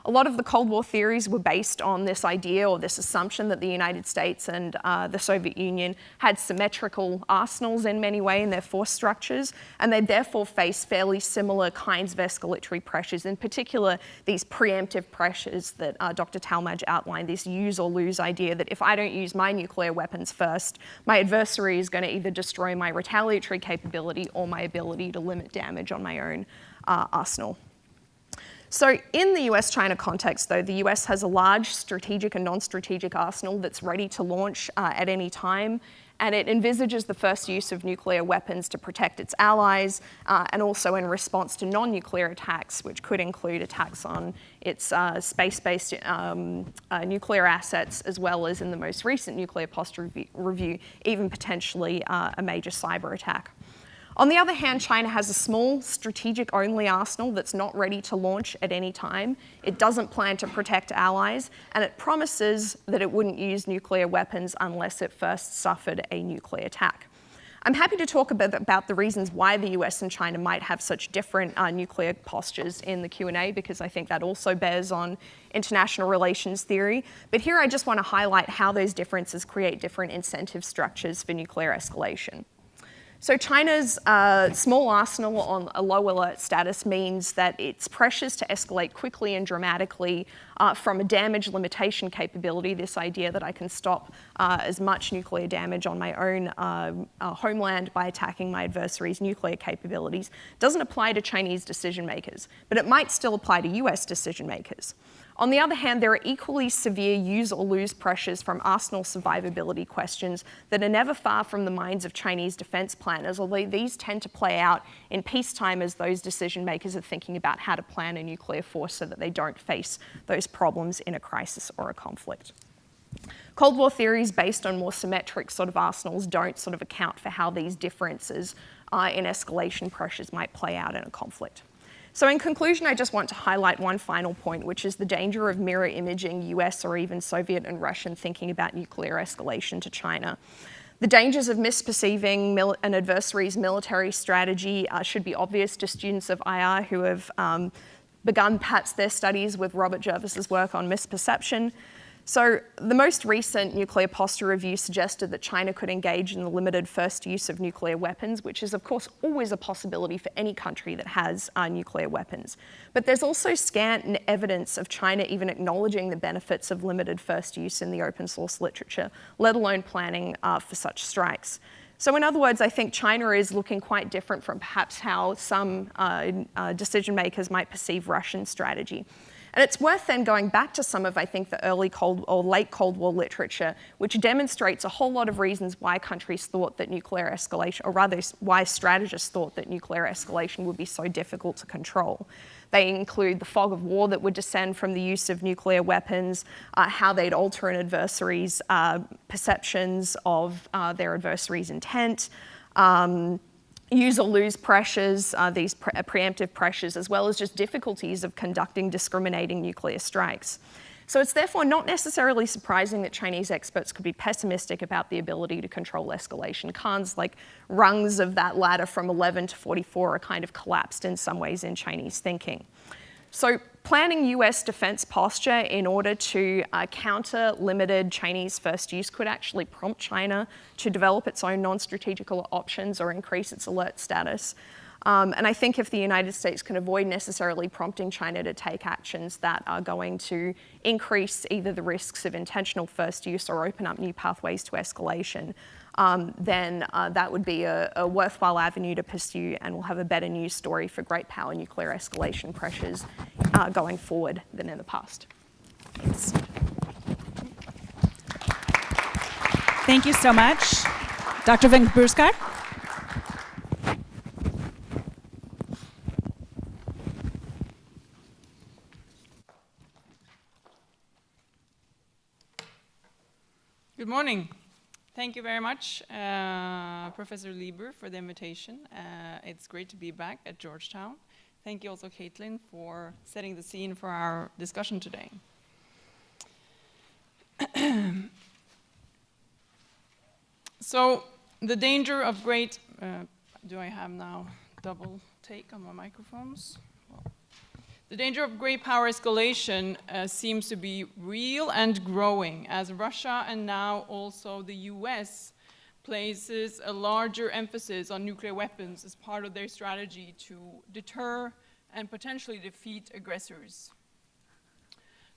A lot of the Cold War theories were based on this idea or this assumption that the United States and the Soviet Union had symmetrical arsenals in many ways in their force structures, and they therefore face fairly similar kinds of escalatory pressures, in particular these preemptive pressures that Dr. Talmadge outlined, this use or lose idea that if I don't use my nuclear weapons first, my adversary is going to either destroy my retaliatory capability or my ability to limit damage on my own arsenal. So in the US-China context, though, the US has a large strategic and non-strategic arsenal that's ready to launch at any time, and it envisages the first use of nuclear weapons to protect its allies, and also in response to non-nuclear attacks, which could include attacks on its space-based nuclear assets, as well as in the most recent nuclear posture review, even potentially a major cyber attack. On the other hand, China has a small strategic-only arsenal that's not ready to launch at any time. It doesn't plan to protect allies, and it promises that it wouldn't use nuclear weapons unless it first suffered a nuclear attack. I'm happy to talk a bit about the reasons why the US and China might have such different nuclear postures in the Q&A, because I think that also bears on international relations theory. But here I just want to highlight how those differences create different incentive structures for nuclear escalation. So China's small arsenal on a low alert status means that its pressures to escalate quickly and dramatically from a damage limitation capability, this idea that I can stop as much nuclear damage on my own homeland by attacking my adversary's nuclear capabilities, doesn't apply to Chinese decision makers, but it might still apply to US decision makers. On the other hand, there are equally severe use or lose pressures from arsenal survivability questions that are never far from the minds of Chinese defense planners, although these tend to play out in peacetime as those decision makers are thinking about how to plan a nuclear force so that they don't face those problems in a crisis or a conflict. Cold War theories based on more symmetric sort of arsenals don't sort of account for how these differences in escalation pressures might play out in a conflict. So in conclusion, I just want to highlight one final point, which is the danger of mirror imaging US or even Soviet and Russian thinking about nuclear escalation to China. The dangers of misperceiving an adversary's military strategy should be obvious to students of IR who have begun perhaps their studies with Robert Jervis's work on misperception. So the most recent nuclear posture review suggested that China could engage in the limited first use of nuclear weapons, which is of course always a possibility for any country that has nuclear weapons. But there's also scant evidence of China even acknowledging the benefits of limited first use in the open source literature, let alone planning for such strikes. So in other words, I think China is looking quite different from perhaps how some decision makers might perceive Russian strategy. And it's worth then going back to some of, I think, the early late Cold War literature, which demonstrates a whole lot of reasons why countries thought that nuclear escalation, or rather why strategists thought that nuclear escalation would be so difficult to control. They include the fog of war that would descend from the use of nuclear weapons, how they'd alter an adversary's perceptions of their adversary's intent, use or lose pressures, these preemptive pressures, as well as just difficulties of conducting discriminating nuclear strikes. So it's therefore not necessarily surprising that Chinese experts could be pessimistic about the ability to control escalation. Kahn's rungs of that ladder from 11 to 44 are kind of collapsed in some ways in Chinese thinking. So planning US defense posture in order to counter limited Chinese first use could actually prompt China to develop its own non-strategic options or increase its alert status. And I think if the United States can avoid necessarily prompting China to take actions that are going to increase either the risks of intentional first use or open up new pathways to escalation, then that would be a worthwhile avenue to pursue, and we'll have a better news story for great power nuclear escalation pressures going forward than in the past. Thanks. Thank you so much. Dr. Ven Bruusgaard. Good morning. Thank you very much, Professor Lieber, for the invitation. It's great to be back at Georgetown. Thank you also, Caitlin, for setting the scene for our discussion today. So, the danger of great... do I have now double take on my microphones? Well, The danger of great power escalation seems to be real and growing, as Russia and now also the US places a larger emphasis on nuclear weapons as part of their strategy to deter and potentially defeat aggressors.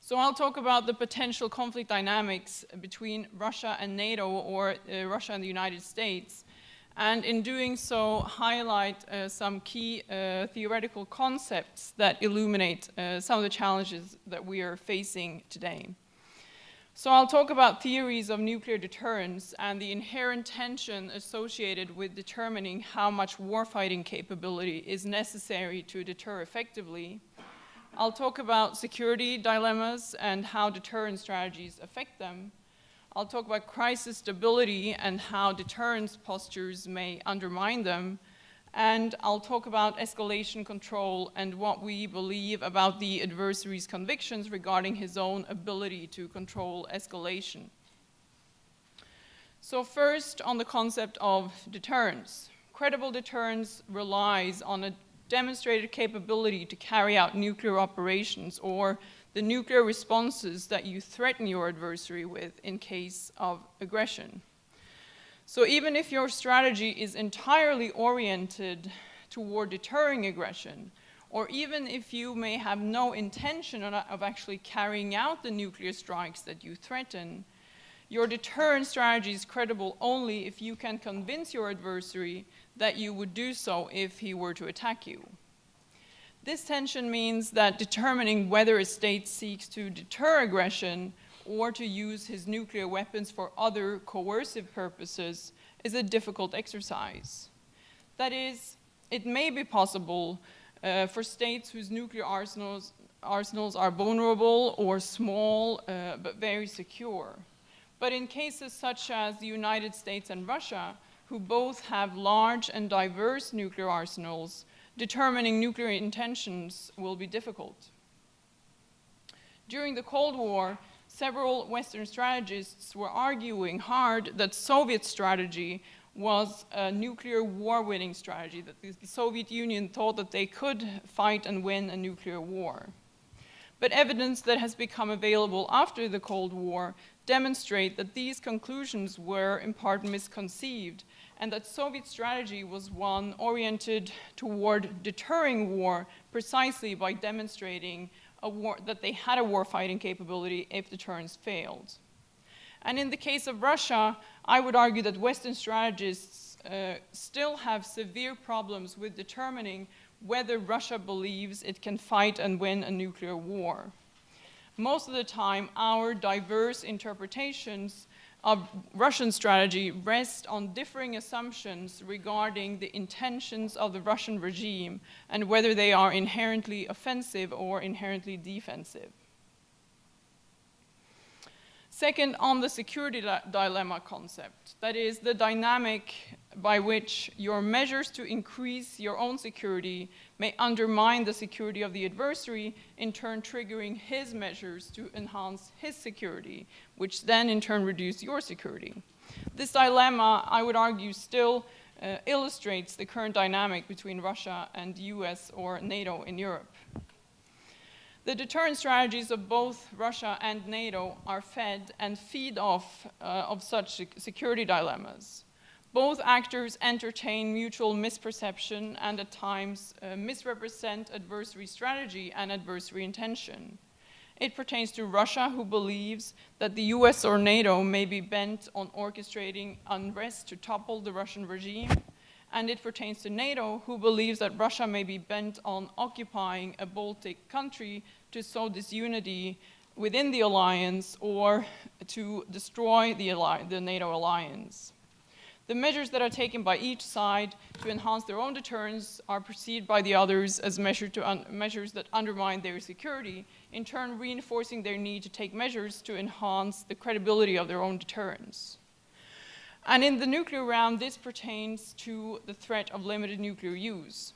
So I'll talk about the potential conflict dynamics between Russia and NATO, or Russia and the United States, and in doing so highlight some key theoretical concepts that illuminate some of the challenges that we are facing today. So I'll talk about theories of nuclear deterrence and the inherent tension associated with determining how much warfighting capability is necessary to deter effectively. I'll talk about security dilemmas and how deterrence strategies affect them. I'll talk about crisis stability and how deterrence postures may undermine them. And I'll talk about escalation control and what we believe about the adversary's convictions regarding his own ability to control escalation. So first, on the concept of deterrence. Credible deterrence relies on a demonstrated capability to carry out nuclear operations, or the nuclear responses that you threaten your adversary with in case of aggression. So even if your strategy is entirely oriented toward deterring aggression, or even if you may have no intention of actually carrying out the nuclear strikes that you threaten, your deterrence strategy is credible only if you can convince your adversary that you would do so if he were to attack you. This tension means that determining whether a state seeks to deter aggression or to use his nuclear weapons for other coercive purposes is a difficult exercise. That is, it may be possible for states whose nuclear arsenals are vulnerable or small but very secure. But in cases such as the United States and Russia, who both have large and diverse nuclear arsenals, determining nuclear intentions will be difficult. During the Cold War, several Western strategists were arguing hard that Soviet strategy was a nuclear war-winning strategy, that the Soviet Union thought that they could fight and win a nuclear war. But evidence that has become available after the Cold War demonstrate that these conclusions were in part misconceived, and that Soviet strategy was one oriented toward deterring war precisely by demonstrating that they had a war-fighting capability if deterrence failed. And in the case of Russia, I would argue that Western strategists still have severe problems with determining whether Russia believes it can fight and win a nuclear war. Most of the time, our diverse interpretations of Russian strategy rest on differing assumptions regarding the intentions of the Russian regime and whether they are inherently offensive or inherently defensive. Second, on the security dilemma concept, that is, the dynamic by which your measures to increase your own security may undermine the security of the adversary, in turn triggering his measures to enhance his security, which then in turn reduce your security. This dilemma, I would argue, still illustrates the current dynamic between Russia and the US or NATO in Europe. The deterrent strategies of both Russia and NATO are fed and feed off of such security dilemmas. Both actors entertain mutual misperception and at times misrepresent adversary strategy and adversary intention. It pertains to Russia, who believes that the US or NATO may be bent on orchestrating unrest to topple the Russian regime. And it pertains to NATO, who believes that Russia may be bent on occupying a Baltic country to sow disunity within the alliance or to destroy the NATO alliance. The measures that are taken by each side to enhance their own deterrence are perceived by the others as measures that undermine their security, in turn reinforcing their need to take measures to enhance the credibility of their own deterrence. And in the nuclear realm, this pertains to the threat of limited nuclear use.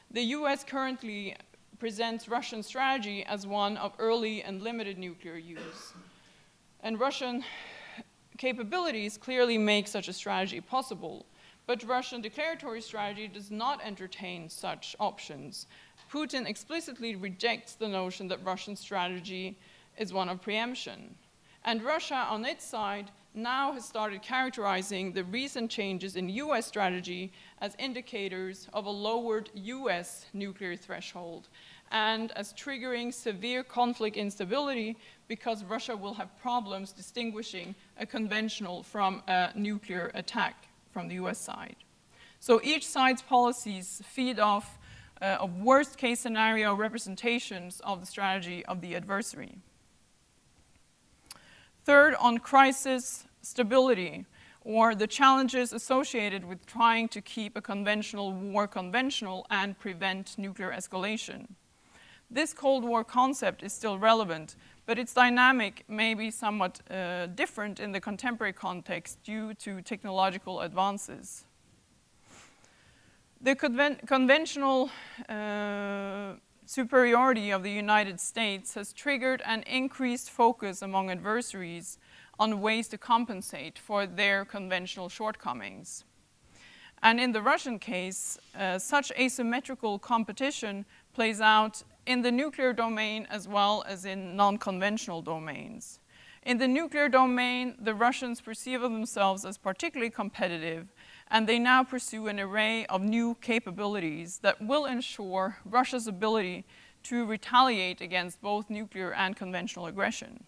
The US currently presents Russian strategy as one of early and limited nuclear use. And Russian capabilities clearly make such a strategy possible, but Russian declaratory strategy does not entertain such options, Putin explicitly rejects the notion that Russian strategy is one of preemption. And Russia, on its side, now has started characterizing the recent changes in US strategy as indicators of a lowered US nuclear threshold and as triggering severe conflict instability because Russia will have problems distinguishing a conventional from a nuclear attack from the US side. So each side's policies feed off of worst case scenario representations of the strategy of the adversary. Third, on crisis stability, or the challenges associated with trying to keep a conventional war conventional and prevent nuclear escalation. This Cold War concept is still relevant, but its dynamic may be somewhat different in the contemporary context due to technological advances. The conventional superiority of the United States has triggered an increased focus among adversaries on ways to compensate for their conventional shortcomings. And in the Russian case, such asymmetrical competition plays out in the nuclear domain as well as in non-conventional domains. In the nuclear domain, the Russians perceive of themselves as particularly competitive, and they now pursue an array of new capabilities that will ensure Russia's ability to retaliate against both nuclear and conventional aggression.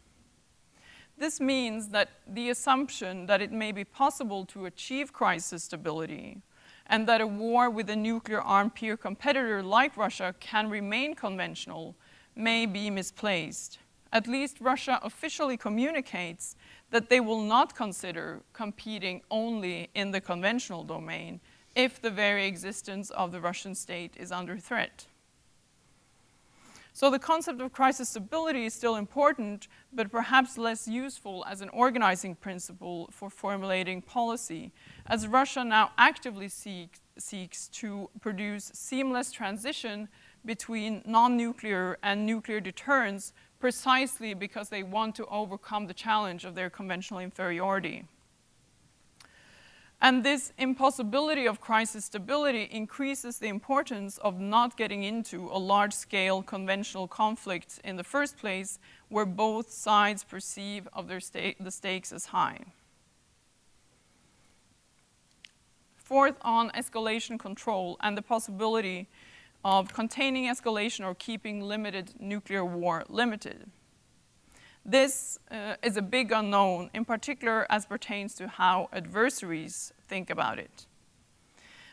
This means that the assumption that it may be possible to achieve crisis stability and that a war with a nuclear-armed peer competitor like Russia can remain conventional may be misplaced. At least Russia officially communicates that they will not consider competing only in the conventional domain if the very existence of the Russian state is under threat. So the concept of crisis stability is still important, but perhaps less useful as an organizing principle for formulating policy, as Russia now actively seeks to produce seamless transition between non-nuclear and nuclear deterrence precisely because they want to overcome the challenge of their conventional inferiority. And this impossibility of crisis stability increases the importance of not getting into a large-scale conventional conflict in the first place, where both sides perceive of the stakes as high. Fourth, on escalation control and the possibility of containing escalation or keeping limited nuclear war limited. This is a big unknown, in particular as pertains to how adversaries think about it.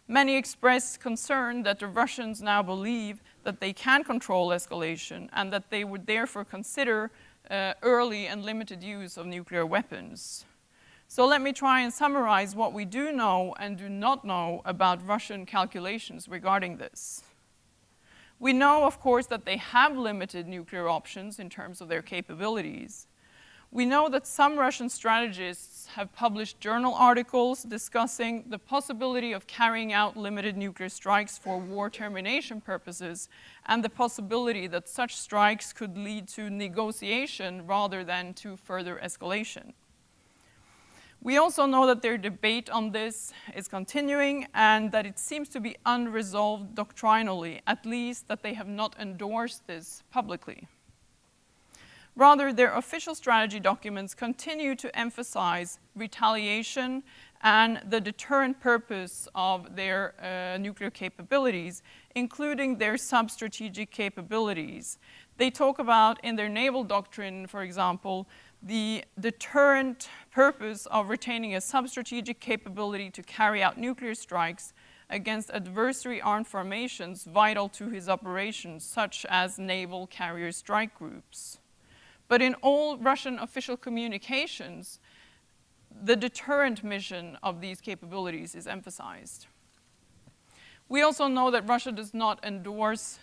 Many express concern that the Russians now believe that they can control escalation and that they would therefore consider early and limited use of nuclear weapons. So let me try and summarize what we do know and do not know about Russian calculations regarding this. We know, of course, that they have limited nuclear options in terms of their capabilities. We know that some Russian strategists have published journal articles discussing the possibility of carrying out limited nuclear strikes for war termination purposes and the possibility that such strikes could lead to negotiation rather than to further escalation. We also know that their debate on this is continuing and that it seems to be unresolved doctrinally, at least that they have not endorsed this publicly. Rather, their official strategy documents continue to emphasize retaliation and the deterrent purpose of their nuclear capabilities, including their sub-strategic capabilities. They talk about, in their naval doctrine, for example, the deterrent purpose of retaining a sub-strategic capability to carry out nuclear strikes against adversary armed formations vital to his operations, such as naval carrier strike groups. But in all Russian official communications, the deterrent mission of these capabilities is emphasized. We also know that Russia does not endorse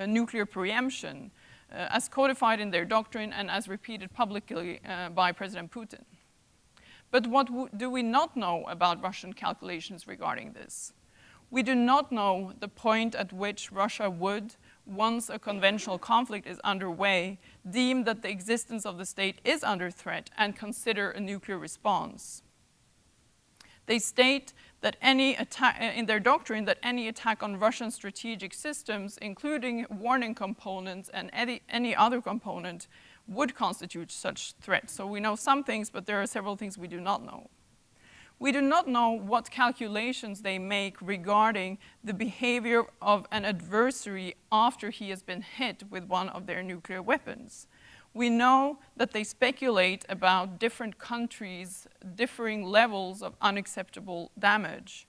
nuclear preemption, as codified in their doctrine and as repeated publicly by President Putin. But what do we not know about Russian calculations regarding this? We do not know the point at which Russia would, once a conventional conflict is underway, deem that the existence of the state is under threat and consider a nuclear response. They state that any attack, in their doctrine, that any attack on Russian strategic systems, including warning components and any other component, would constitute such threat. So we know some things, but there are several things we do not know. We do not know what calculations they make regarding the behavior of an adversary after he has been hit with one of their nuclear weapons. We know that they speculate about different countries' differing levels of unacceptable damage.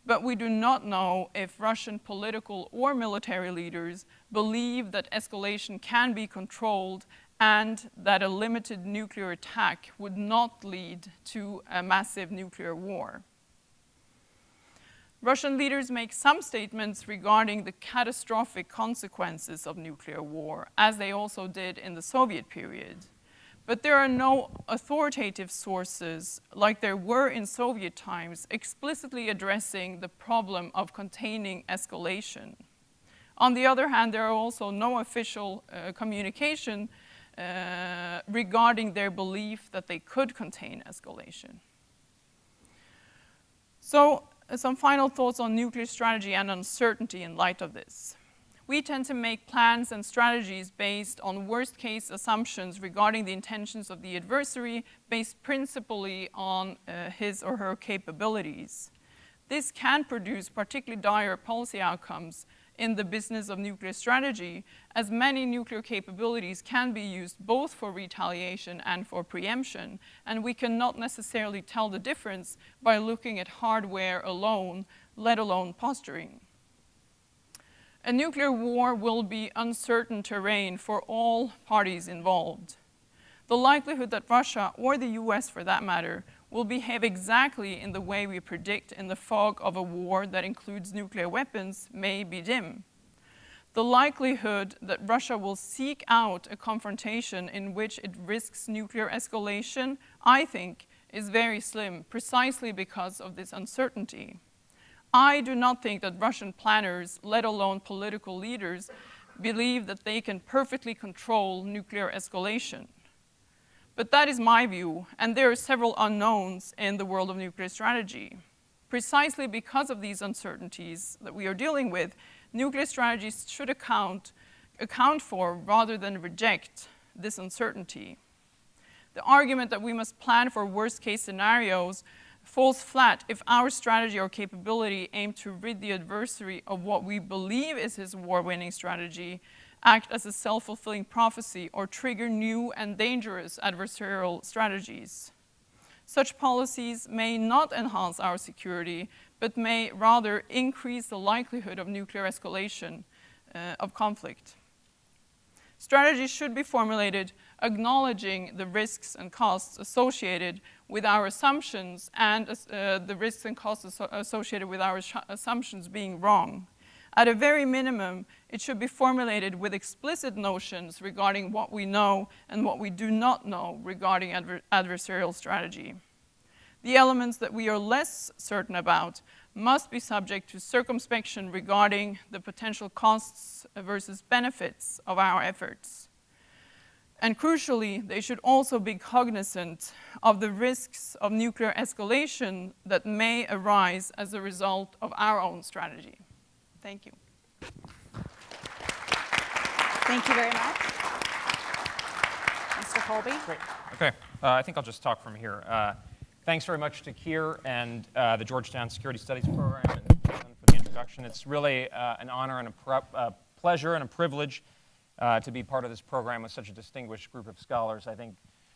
But we do not know if Russian political or military leaders believe that escalation can be controlled and that a limited nuclear attack would not lead to a massive nuclear war. Russian leaders make some statements regarding the catastrophic consequences of nuclear war, as they also did in the Soviet period. But there are no authoritative sources, like there were in Soviet times, explicitly addressing the problem of containing escalation. On the other hand, there are also no official communication regarding their belief that they could contain escalation. So, some final thoughts on nuclear strategy and uncertainty in light of this. We tend to make plans and strategies based on worst-case assumptions regarding the intentions of the adversary, based principally on his or her capabilities. This can produce particularly dire policy outcomes in the business of nuclear strategy, as many nuclear capabilities can be used both for retaliation and for preemption, and we cannot necessarily tell the difference by looking at hardware alone, let alone posturing. A nuclear war will be uncertain terrain for all parties involved. The likelihood that Russia, or the US for that matter, will behave exactly in the way we predict in the fog of a war that includes nuclear weapons may be dim. The likelihood that Russia will seek out a confrontation in which it risks nuclear escalation, I think, is very slim, precisely because of this uncertainty. I do not think that Russian planners, let alone political leaders, believe that they can perfectly control nuclear escalation. But that is my view, and there are several unknowns in the world of nuclear strategy. Precisely because of these uncertainties that we are dealing with, nuclear strategies should account for rather than reject this uncertainty. The argument that we must plan for worst-case scenarios falls flat if our strategy or capability aim to rid the adversary of what we believe is his war-winning strategy, act as a self-fulfilling prophecy, or trigger new and dangerous adversarial strategies. Such policies may not enhance our security, but may rather increase the likelihood of nuclear escalation of conflict. Strategies should be formulated acknowledging the risks and costs associated with our assumptions and the risks and costs associated with our assumptions being wrong. At a very minimum, it should be formulated with explicit notions regarding what we know and what we do not know regarding adversarial strategy. The elements that we are less certain about must be subject to circumspection regarding the potential costs versus benefits of our efforts. And crucially, they should also be cognizant of the risks of nuclear escalation that may arise as a result of our own strategy. Thank you. Thank you very much. Mr. Colby? Great. Okay. I think I'll just talk from here. Thanks very much to Keir and the Georgetown Security Studies Program and Caitlin for the introduction. It's really an honor and a pleasure and a privilege to be part of this program with such a distinguished group of scholars. I think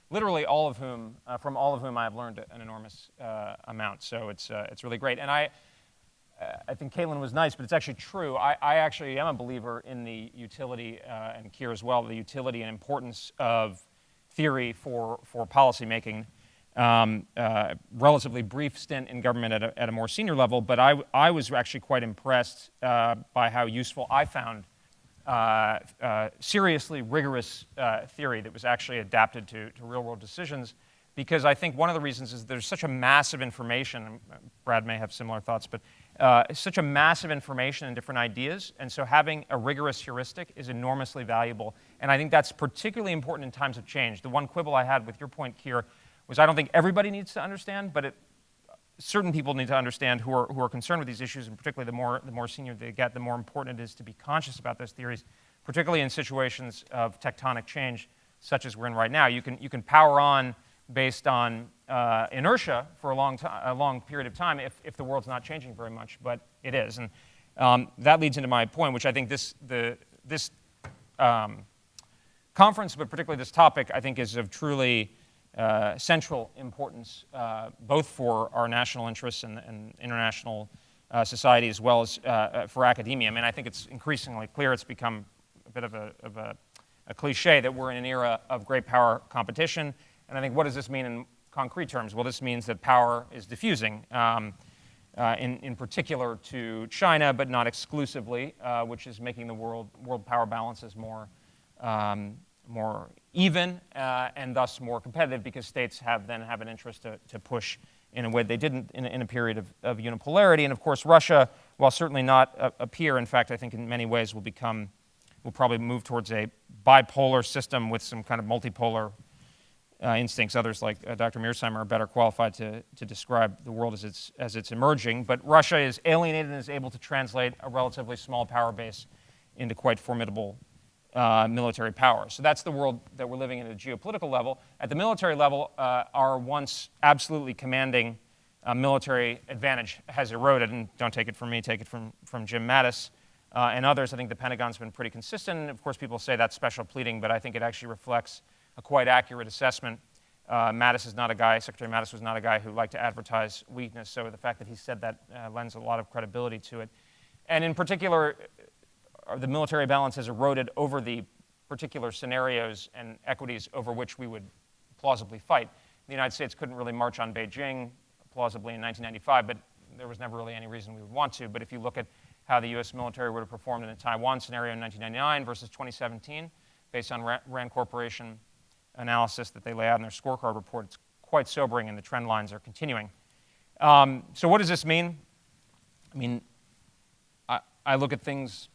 literally from all of whom I've learned an enormous amount. So it's really great. And I think Caitlin was nice, but it's actually true. I actually am a believer in the utility, and Keir as well, the utility and importance of theory for policymaking. Relatively brief stint in government at a more senior level, but I was actually quite impressed by how useful I found seriously rigorous theory that was actually adapted to real-world decisions, because I think one of the reasons is there's such a massive information, and Brad may have similar thoughts, but such a massive information and different ideas, and so having a rigorous heuristic is enormously valuable, and I think that's particularly important in times of change. The one quibble I had with your point, Keir, was I don't think everybody needs to understand, but certain people need to understand who are concerned with these issues, and particularly the more senior they get, the more important it is to be conscious about those theories, particularly in situations of tectonic change, such as we're in right now. You can power on based on inertia for a long period of time if the world's not changing very much, but it is. And that leads into my point, which I think this conference, but particularly this topic, I think is of truly central importance, both for our national interests and international society, as well as for academia. I mean, I think it's increasingly clear, it's become a bit of a cliche that we're in an era of great power competition. And I think, what does this mean in concrete terms? Well, this means that power is diffusing, in particular to China, but not exclusively, which is making the world power balances more even and thus more competitive, because states have an interest to push in a way they didn't in a period of unipolarity. And of course, Russia, while certainly not a peer, in fact, I think in many ways will probably move towards a bipolar system with some kind of multipolar instincts. Others, like Dr. Mearsheimer, are better qualified to describe the world as it's emerging. But Russia is alienated and is able to translate a relatively small power base into quite formidable military power. So that's the world that we're living in at a geopolitical level. At the military level, our once absolutely commanding military advantage has eroded. And don't take it from me, take it from Jim Mattis and others. I think the Pentagon's been pretty consistent. And of course, people say that's special pleading, but I think it actually reflects a quite accurate assessment. Secretary Mattis was not a guy who liked to advertise weakness, so the fact that he said that lends a lot of credibility to it. And in particular, the military balance has eroded over the particular scenarios and equities over which we would plausibly fight. The United States couldn't really march on Beijing plausibly in 1995, but there was never really any reason we would want to. But if you look at how the US military would have performed in a Taiwan scenario in 1999 versus 2017, based on Rand Corporation analysis that they lay out in their scorecard report, it's quite sobering, and the trend lines are continuing. So what does this mean? I mean, I look at things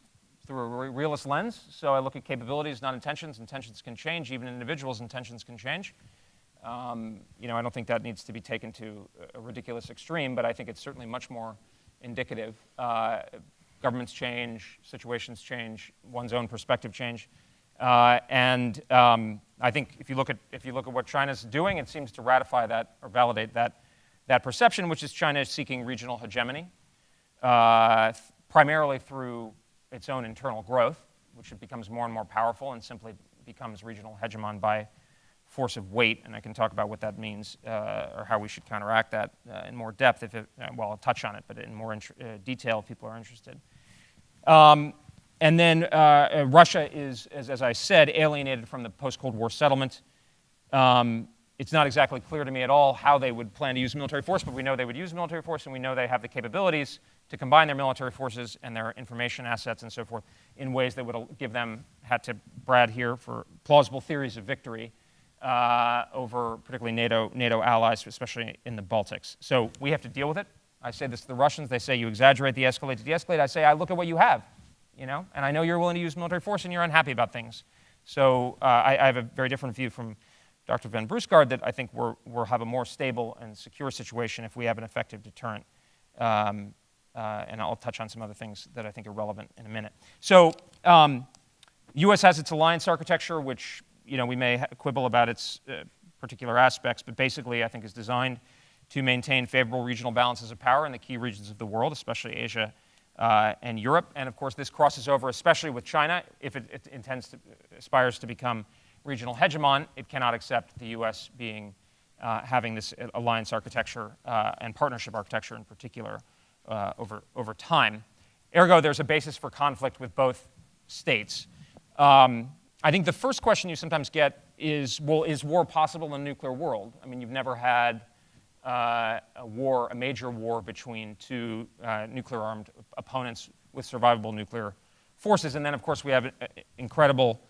through a realist lens, so I look at capabilities, not intentions. Intentions can change, even individuals' intentions can change. I don't think that needs to be taken to a ridiculous extreme, but I think it's certainly much more indicative. Governments change, situations change, one's own perspective change. I think if you look at what China's doing, it seems to ratify that or validate that perception, which is China is seeking regional hegemony, primarily through its own internal growth, which it becomes more and more powerful and simply becomes regional hegemon by force of weight. And I can talk about what that means or how we should counteract that in more depth. I'll touch on it, but in more detail if people are interested. And then Russia is, as I said, alienated from the post-Cold War settlement. It's not exactly clear to me at all how they would plan to use military force, but we know they would use military force, and we know they have the capabilities to combine their military forces and their information assets and so forth in ways that would give them, had to Brad here, for plausible theories of victory over particularly NATO allies, especially in the Baltics. So we have to deal with it. I say this to the Russians. They say you exaggerate, de-escalate, to de-escalate. I say I look at what you have. And I know you're willing to use military force and you're unhappy about things. So I have a very different view from Dr. Ven Bruusgaard that I think we'll have a more stable and secure situation if we have an effective deterrent. And I'll touch on some other things that I think are relevant in a minute. So U.S. has its alliance architecture, which we may quibble about its particular aspects, but basically I think is designed to maintain favorable regional balances of power in the key regions of the world, especially Asia and Europe. And of course, this crosses over, especially with China. If it aspires to become regional hegemon, it cannot accept the U.S. having this alliance architecture and partnership architecture in particular over time. Ergo, there's a basis for conflict with both states. I think the first question you sometimes get is, well, is war possible in a nuclear world? I mean, you've never had a major war between two nuclear-armed opponents with survivable nuclear forces. And then, of course, we have incredible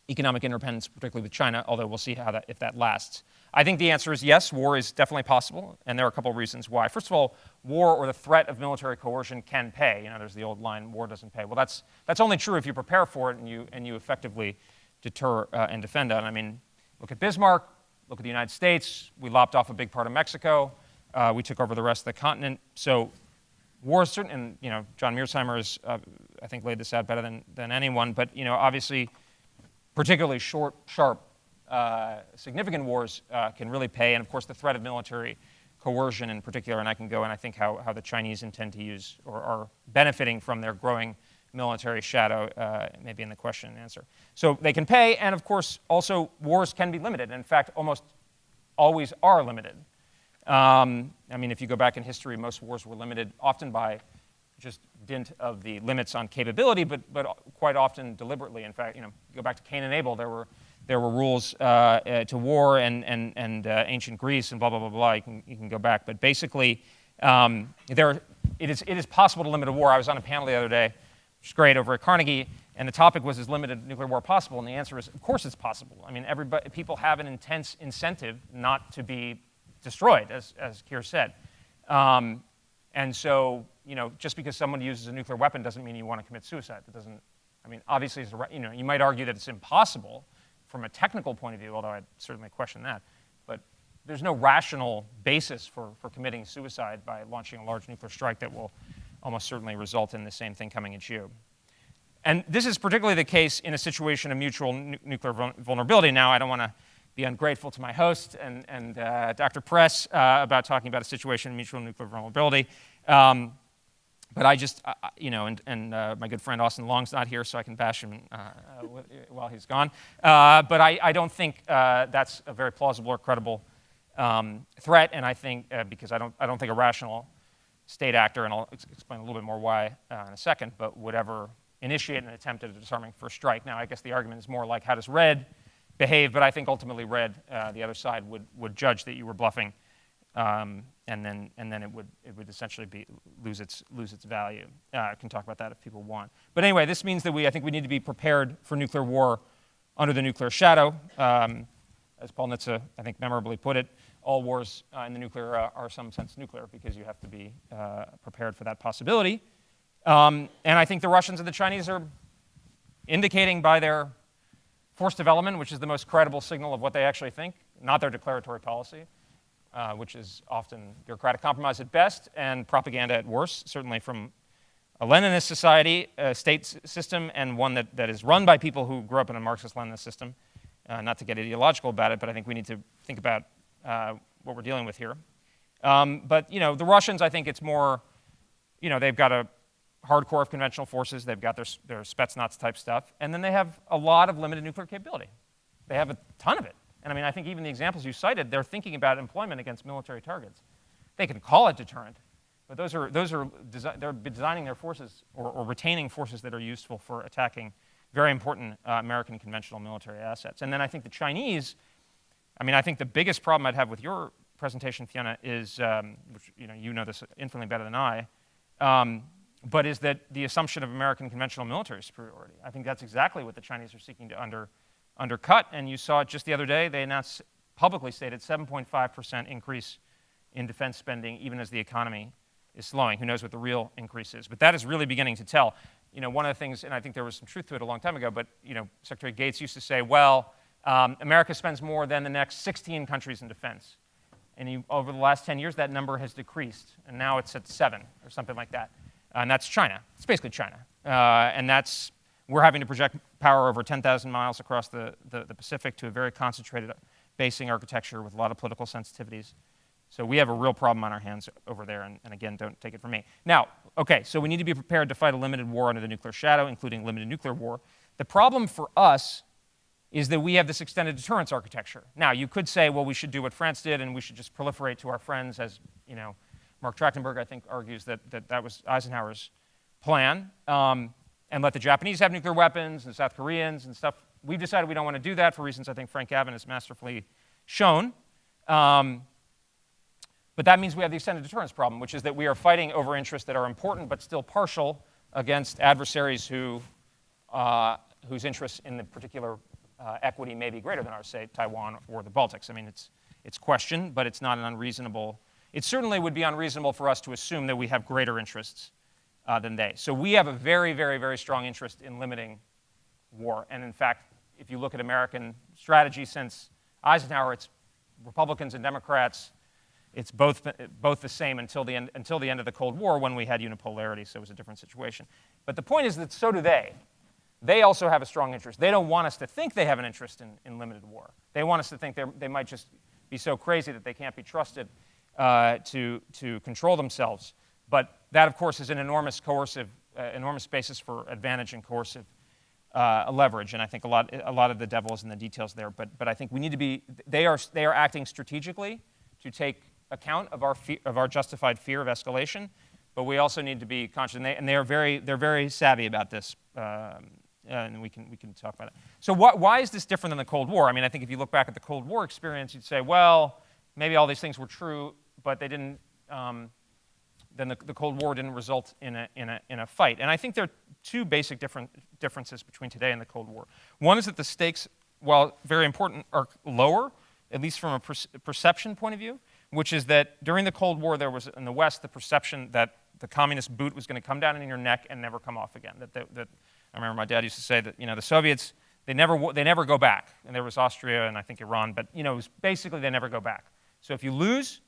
economic interdependence, particularly with China, although we'll see if that lasts. I think the answer is yes, war is definitely possible, and there are a couple of reasons why. First of all, war or the threat of military coercion can pay. There's the old line, war doesn't pay. Well, that's only true if you prepare for it and you effectively deter and defend it. I mean, look at Bismarck. Look at the United States. We lopped off a big part of Mexico. We took over the rest of the continent. So war is certain, and John Mearsheimer has, I think, laid this out better than anyone. But obviously, particularly short, sharp, significant wars can really pay. And of course, the threat of military coercion in particular. And I can go and I think how the Chinese intend to use or are benefiting from their growing military shadow, maybe in the question and answer. So they can pay, and of course, also wars can be limited. In fact, almost always are limited. I mean, if you go back in history, most wars were limited often by just dint of the limits on capability, but quite often deliberately. In fact, go back to Cain and Abel, there were rules to war and ancient Greece and blah, blah, blah, blah. You can go back. But basically, it is possible to limit a war. I was on a panel the other day, which is great, over at Carnegie, and the topic was, is limited nuclear war possible? And the answer is, of course it's possible. I mean, people have an intense incentive not to be destroyed, as Keir said. And so, just because someone uses a nuclear weapon doesn't mean you want to commit suicide. That doesn't, I mean, obviously, you might argue that it's impossible from a technical point of view, although I'd certainly question that. But there's no rational basis for committing suicide by launching a large nuclear strike that will almost certainly result in the same thing coming at you. And this is particularly the case in a situation of mutual nuclear vulnerability. Now, I don't want to be ungrateful to my host and Dr. Press about talking about a situation of mutual nuclear vulnerability. But I just, my good friend Austin Long's not here, so I can bash him while he's gone. But I don't think that's a very plausible or credible threat, and I think because I don't think a rational state actor, and I'll explain a little bit more why in a second, but would ever initiate an attempt at a disarming first strike. Now, I guess the argument is more like, how does Red behave? But I think ultimately Red, the other side, would judge that you were bluffing, and then it would essentially lose its value. I can talk about that if people want. But anyway, this means that I think we need to be prepared for nuclear war under the nuclear shadow. As Paul Nitze, I think, memorably put it, all wars in the nuclear are in some sense nuclear because you have to be prepared for that possibility. And I think the Russians and the Chinese are indicating by their force development, which is the most credible signal of what they actually think, not their declaratory policy, which is often bureaucratic compromise at best and propaganda at worst, certainly from a Leninist society, a state system, and one that is run by people who grew up in a Marxist-Leninist system. Not to get ideological about it, but I think we need to think about what we're dealing with here. But the Russians, I think it's more, they've got a hardcore of conventional forces. They've got their Spetsnaz type stuff, and then they have a lot of limited nuclear capability. They have a ton of it. And I mean, I think even the examples you cited, they're thinking about employment against military targets. They can call it deterrent, but they're designing their forces or retaining forces that are useful for attacking very important American conventional military assets. And then I think the Chinese, I think the biggest problem I'd have with your presentation, Fiona, is, which you know this infinitely better than I, but is that the assumption of American conventional military superiority. I think that's exactly what the Chinese are seeking to undercut, and you saw it just the other day. They announced, publicly stated, 7.5% increase in defense spending, even as the economy is slowing. Who knows what the real increase is? But that is really beginning to tell. One of the things, and I think there was some truth to it a long time ago, but Secretary Gates used to say, well, America spends more than the next 16 countries in defense. And over the last 10 years, that number has decreased, and now it's at 7 or something like that. And that's China. It's basically China. And we're having to project power over 10,000 miles across the Pacific to a very concentrated basing architecture with a lot of political sensitivities. So we have a real problem on our hands over there, and again, don't take it from me. Now, okay, so we need to be prepared to fight a limited war under the nuclear shadow, including limited nuclear war. The problem for us is that we have this extended deterrence architecture. Now, you could say, well, we should do what France did, and we should just proliferate to our friends, as Mark Trachtenberg, I think, argues that was Eisenhower's plan, and let the Japanese have nuclear weapons and South Koreans and stuff. We've decided we don't want to do that for reasons I think Frank Gavin has masterfully shown. But that means we have the extended deterrence problem, which is that we are fighting over interests that are important but still partial against adversaries whose interests in the particular equity may be greater than ours, say Taiwan or the Baltics. I mean, it's questioned, but it's not an unreasonable. It certainly would be unreasonable for us to assume that we have greater interests than they. So we have a very, very, very strong interest in limiting war. And in fact, if you look at American strategy since Eisenhower, it's Republicans and Democrats, it's both the same until the end of the Cold War, when we had unipolarity, so it was a different situation. But the point is that so do they. They also have a strong interest. They don't want us to think they have an interest in limited war. They want us to think they might just be so crazy that they can't be trusted to control themselves. But that, of course, is an enormous basis for advantage and coercive leverage. And I think a lot of the devil is in the details there. But I think we need to be. They are acting strategically to take account of our justified fear of escalation. But we also need to be conscious, and they're very savvy about this. And we can talk about it. So why is this different than the Cold War? I mean, I think if you look back at the Cold War experience, you'd say, well, maybe all these things were true, but they didn't. Then the Cold War didn't result in a fight. And I think there are two basic differences between today and the Cold War. One is that the stakes, while very important, are lower, at least from a perception point of view, which is that during the Cold War there was in the West the perception that the communist boot was going to come down in your neck and never come off again. That I remember my dad used to say that the Soviets they never go back, and there was Austria and I think Iran, but it was basically they never go back. So if you lose,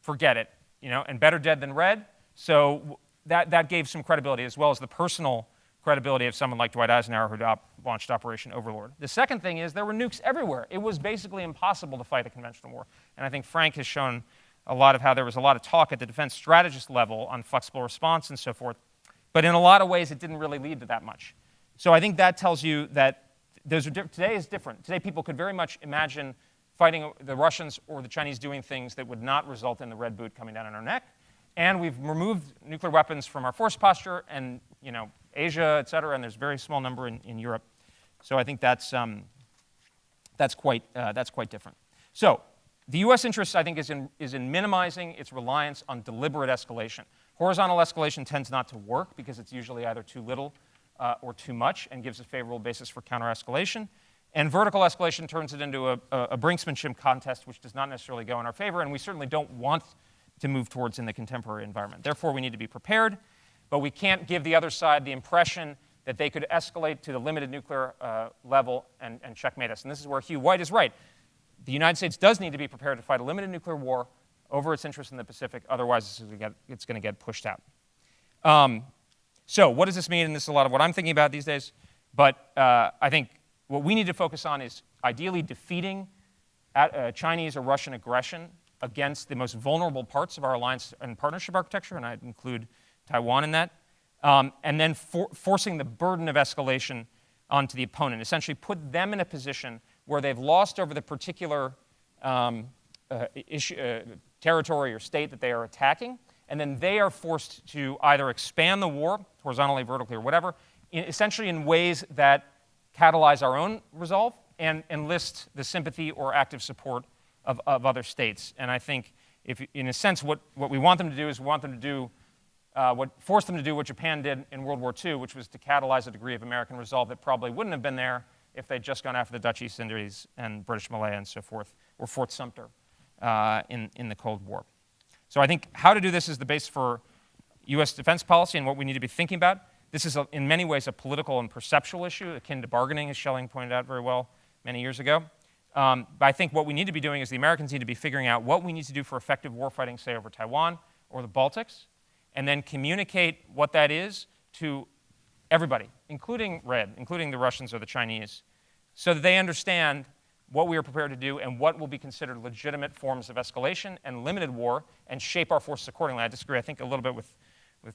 forget it. And better dead than red. So that gave some credibility, as well as the personal credibility of someone like Dwight Eisenhower, who launched Operation Overlord. The second thing is there were nukes everywhere. It was basically impossible to fight a conventional war. And I think Frank has shown a lot of how there was a lot of talk at the defense strategist level on flexible response and so forth. But in a lot of ways, it didn't really lead to that much. So I think that tells you that today is different. Today, people could very much imagine fighting the Russians or the Chinese doing things that would not result in the red boot coming down on our neck. And we've removed nuclear weapons from our force posture and Asia, et cetera, and there's a very small number in Europe. So I think that's quite different. So the U.S. interest, I think, is in minimizing its reliance on deliberate escalation. Horizontal escalation tends not to work because it's usually either too little or too much and gives a favorable basis for counter-escalation. And vertical escalation turns it into a brinksmanship contest, which does not necessarily go in our favor, and we certainly don't want to move towards in the contemporary environment. Therefore, we need to be prepared, but we can't give the other side the impression that they could escalate to the limited nuclear level and checkmate us. And this is where Hugh White is right. The United States does need to be prepared to fight a limited nuclear war over its interests in the Pacific. Otherwise, it's going to get pushed out. So what does this mean? And this is a lot of what I'm thinking about these days. But I think what we need to focus on is ideally defeating Chinese or Russian aggression against the most vulnerable parts of our alliance and partnership architecture, and I'd include Taiwan in that, and then forcing the burden of escalation onto the opponent, essentially put them in a position where they've lost over the particular territory or state that they are attacking, and then they are forced to either expand the war, horizontally, vertically, or whatever, essentially in ways that catalyze our own resolve and enlist the sympathy or active support of other states. And I think, if, in a sense, what we want them to do is force them to do what Japan did in World War II, which was to catalyze a degree of American resolve that probably wouldn't have been there if they'd just gone after the Dutch East Indies and British Malaya and so forth, or Fort Sumter in the Cold War. So I think how to do this is the base for U.S. defense policy and what we need to be thinking about. This is, in many ways, a political and perceptual issue, akin to bargaining, as Schelling pointed out very well many years ago. But I think what we need to be doing is the Americans need to be figuring out what we need to do for effective warfighting, say, over Taiwan or the Baltics, and then communicate what that is to everybody, including the Russians or the Chinese, so that they understand what we are prepared to do and what will be considered legitimate forms of escalation and limited war, and shape our forces accordingly. I disagree, I think, a little bit with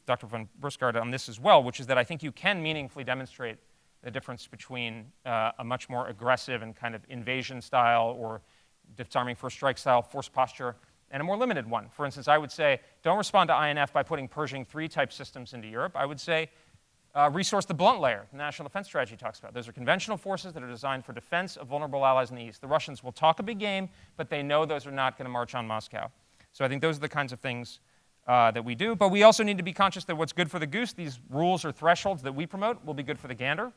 Dr. Ven Bruusgaard on this as well, which is that I think you can meaningfully demonstrate the difference between a much more aggressive and kind of invasion style or disarming first strike style force posture and a more limited one. For instance, I would say don't respond to INF by putting Pershing 3 type systems into Europe. I would say resource the blunt layer the National Defense Strategy talks about. Those are conventional forces that are designed for defense of vulnerable allies in the East. The Russians will talk a big game, but they know those are not going to march on Moscow. So I think those are the kinds of things that we do. But we also need to be conscious that what's good for the goose, these rules or thresholds that we promote, will be good for the gander.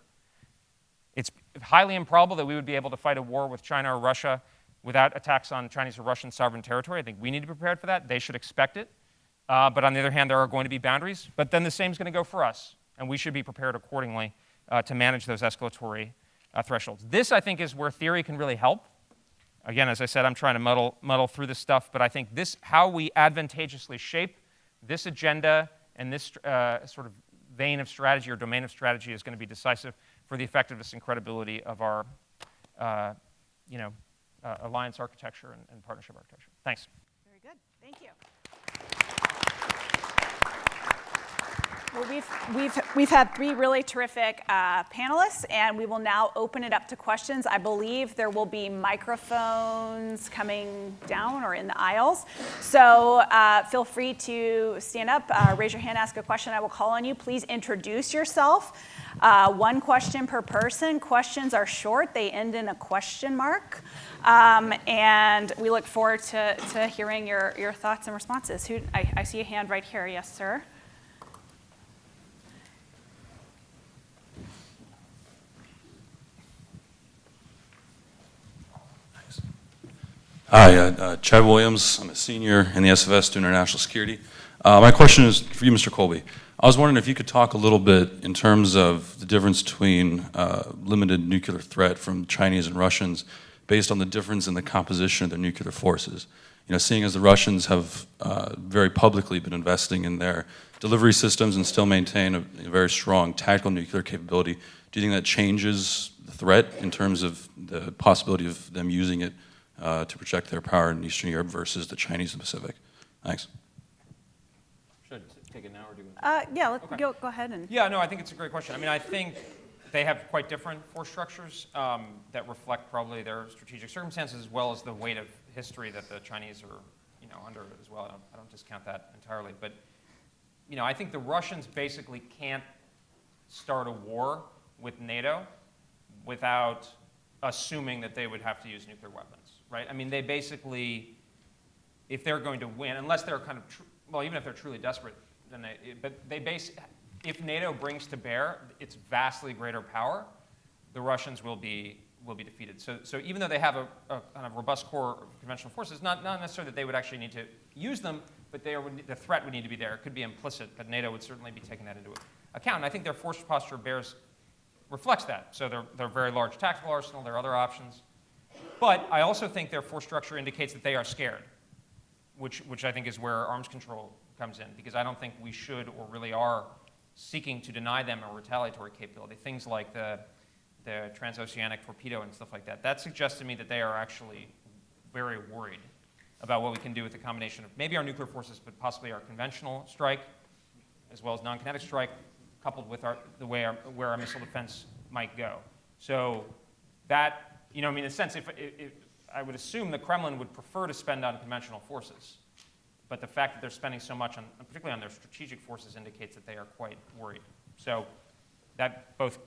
It's highly improbable that we would be able to fight a war with China or Russia without attacks on Chinese or Russian sovereign territory. I think we need to be prepared for that. They should expect it. But on the other hand, there are going to be boundaries. But then the same is going to go for us. And we should be prepared accordingly to manage those escalatory thresholds. This, I think, is where theory can really help. Again, as I said, I'm trying to muddle through this stuff, but I think how we advantageously shape this agenda and this sort of vein of strategy or domain of strategy is going to be decisive for the effectiveness and credibility of our alliance architecture and partnership architecture. Thanks. Very good. Thank you. Well, we've had three really terrific panelists, and we will now open it up to questions. I believe there will be microphones coming down or in the aisles. So feel free to stand up, raise your hand, ask a question. I will call on you. Please introduce yourself. One question per person. Questions are short. They end in a question mark. And we look forward to hearing your thoughts and responses. I see a hand right here. Yes, sir. Hi, Chad Williams. I'm a senior in the SFS doing international security. My question is for you, Mr. Colby. I was wondering if you could talk a little bit in terms of the difference between limited nuclear threat from Chinese and Russians based on the difference in the composition of their nuclear forces. Seeing as the Russians have very publicly been investing in their delivery systems and still maintain a very strong tactical nuclear capability, do you think that changes the threat in terms of the possibility of them using it to project their power in Eastern Europe versus the Chinese and Pacific? Thanks. Should I take it now or do it? Yeah, let's go ahead and. Yeah, no, I think it's a great question. I mean, I think they have quite different force structures that reflect probably their strategic circumstances as well as the weight of history that the Chinese are, under as well. I don't discount that entirely, but I think the Russians basically can't start a war with NATO without assuming that they would have to use nuclear weapons, right? I mean, they basically, if they're going to win, unless they're kind of, even if they're truly desperate, then if NATO brings to bear its vastly greater power, the Russians will be defeated. So even though they have a kind of robust core of conventional forces, not necessarily that they would actually need to use them, but the threat would need to be there. It could be implicit, but NATO would certainly be taking that into account. And I think their force posture reflects that. So they're very large tactical arsenal, there are other options. But I also think their force structure indicates that they are scared, which I think is where arms control comes in, because I don't think we should or really are seeking to deny them a retaliatory capability. Things like the transoceanic torpedo and stuff like that. That suggests to me that they are actually very worried about what we can do with the combination of maybe our nuclear forces, but possibly our conventional strike, as well as non-kinetic strike, coupled with where our missile defense might go. So that, in a sense, if I would assume the Kremlin would prefer to spend on conventional forces, but the fact that they're spending so much particularly on their strategic forces, indicates that they are quite worried. So that both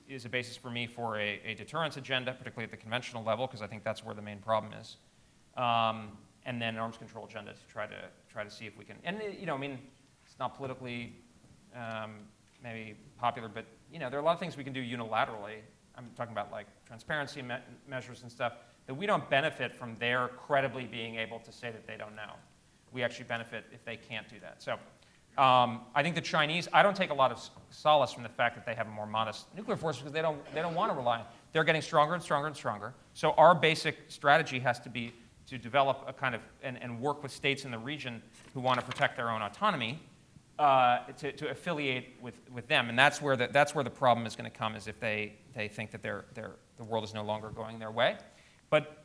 is a basis for me for a deterrence agenda, particularly at the conventional level, because I think that's where the main problem is, and then an arms control agenda to try to see if we can. And it's not politically maybe popular, but there are a lot of things we can do unilaterally. I'm talking about like transparency measures and stuff that we don't benefit from their credibly being able to say that they don't know. We actually benefit if they can't do that. So I think the Chinese, I don't take a lot of solace from the fact that they have a more modest nuclear force because they don't want to rely on it. They're getting stronger and stronger and stronger. So our basic strategy has to be to develop a kind of, and work with states in the region who want to protect their own autonomy to affiliate with them. And that's where the problem is going to come, is if they think that the world is no longer going their way. But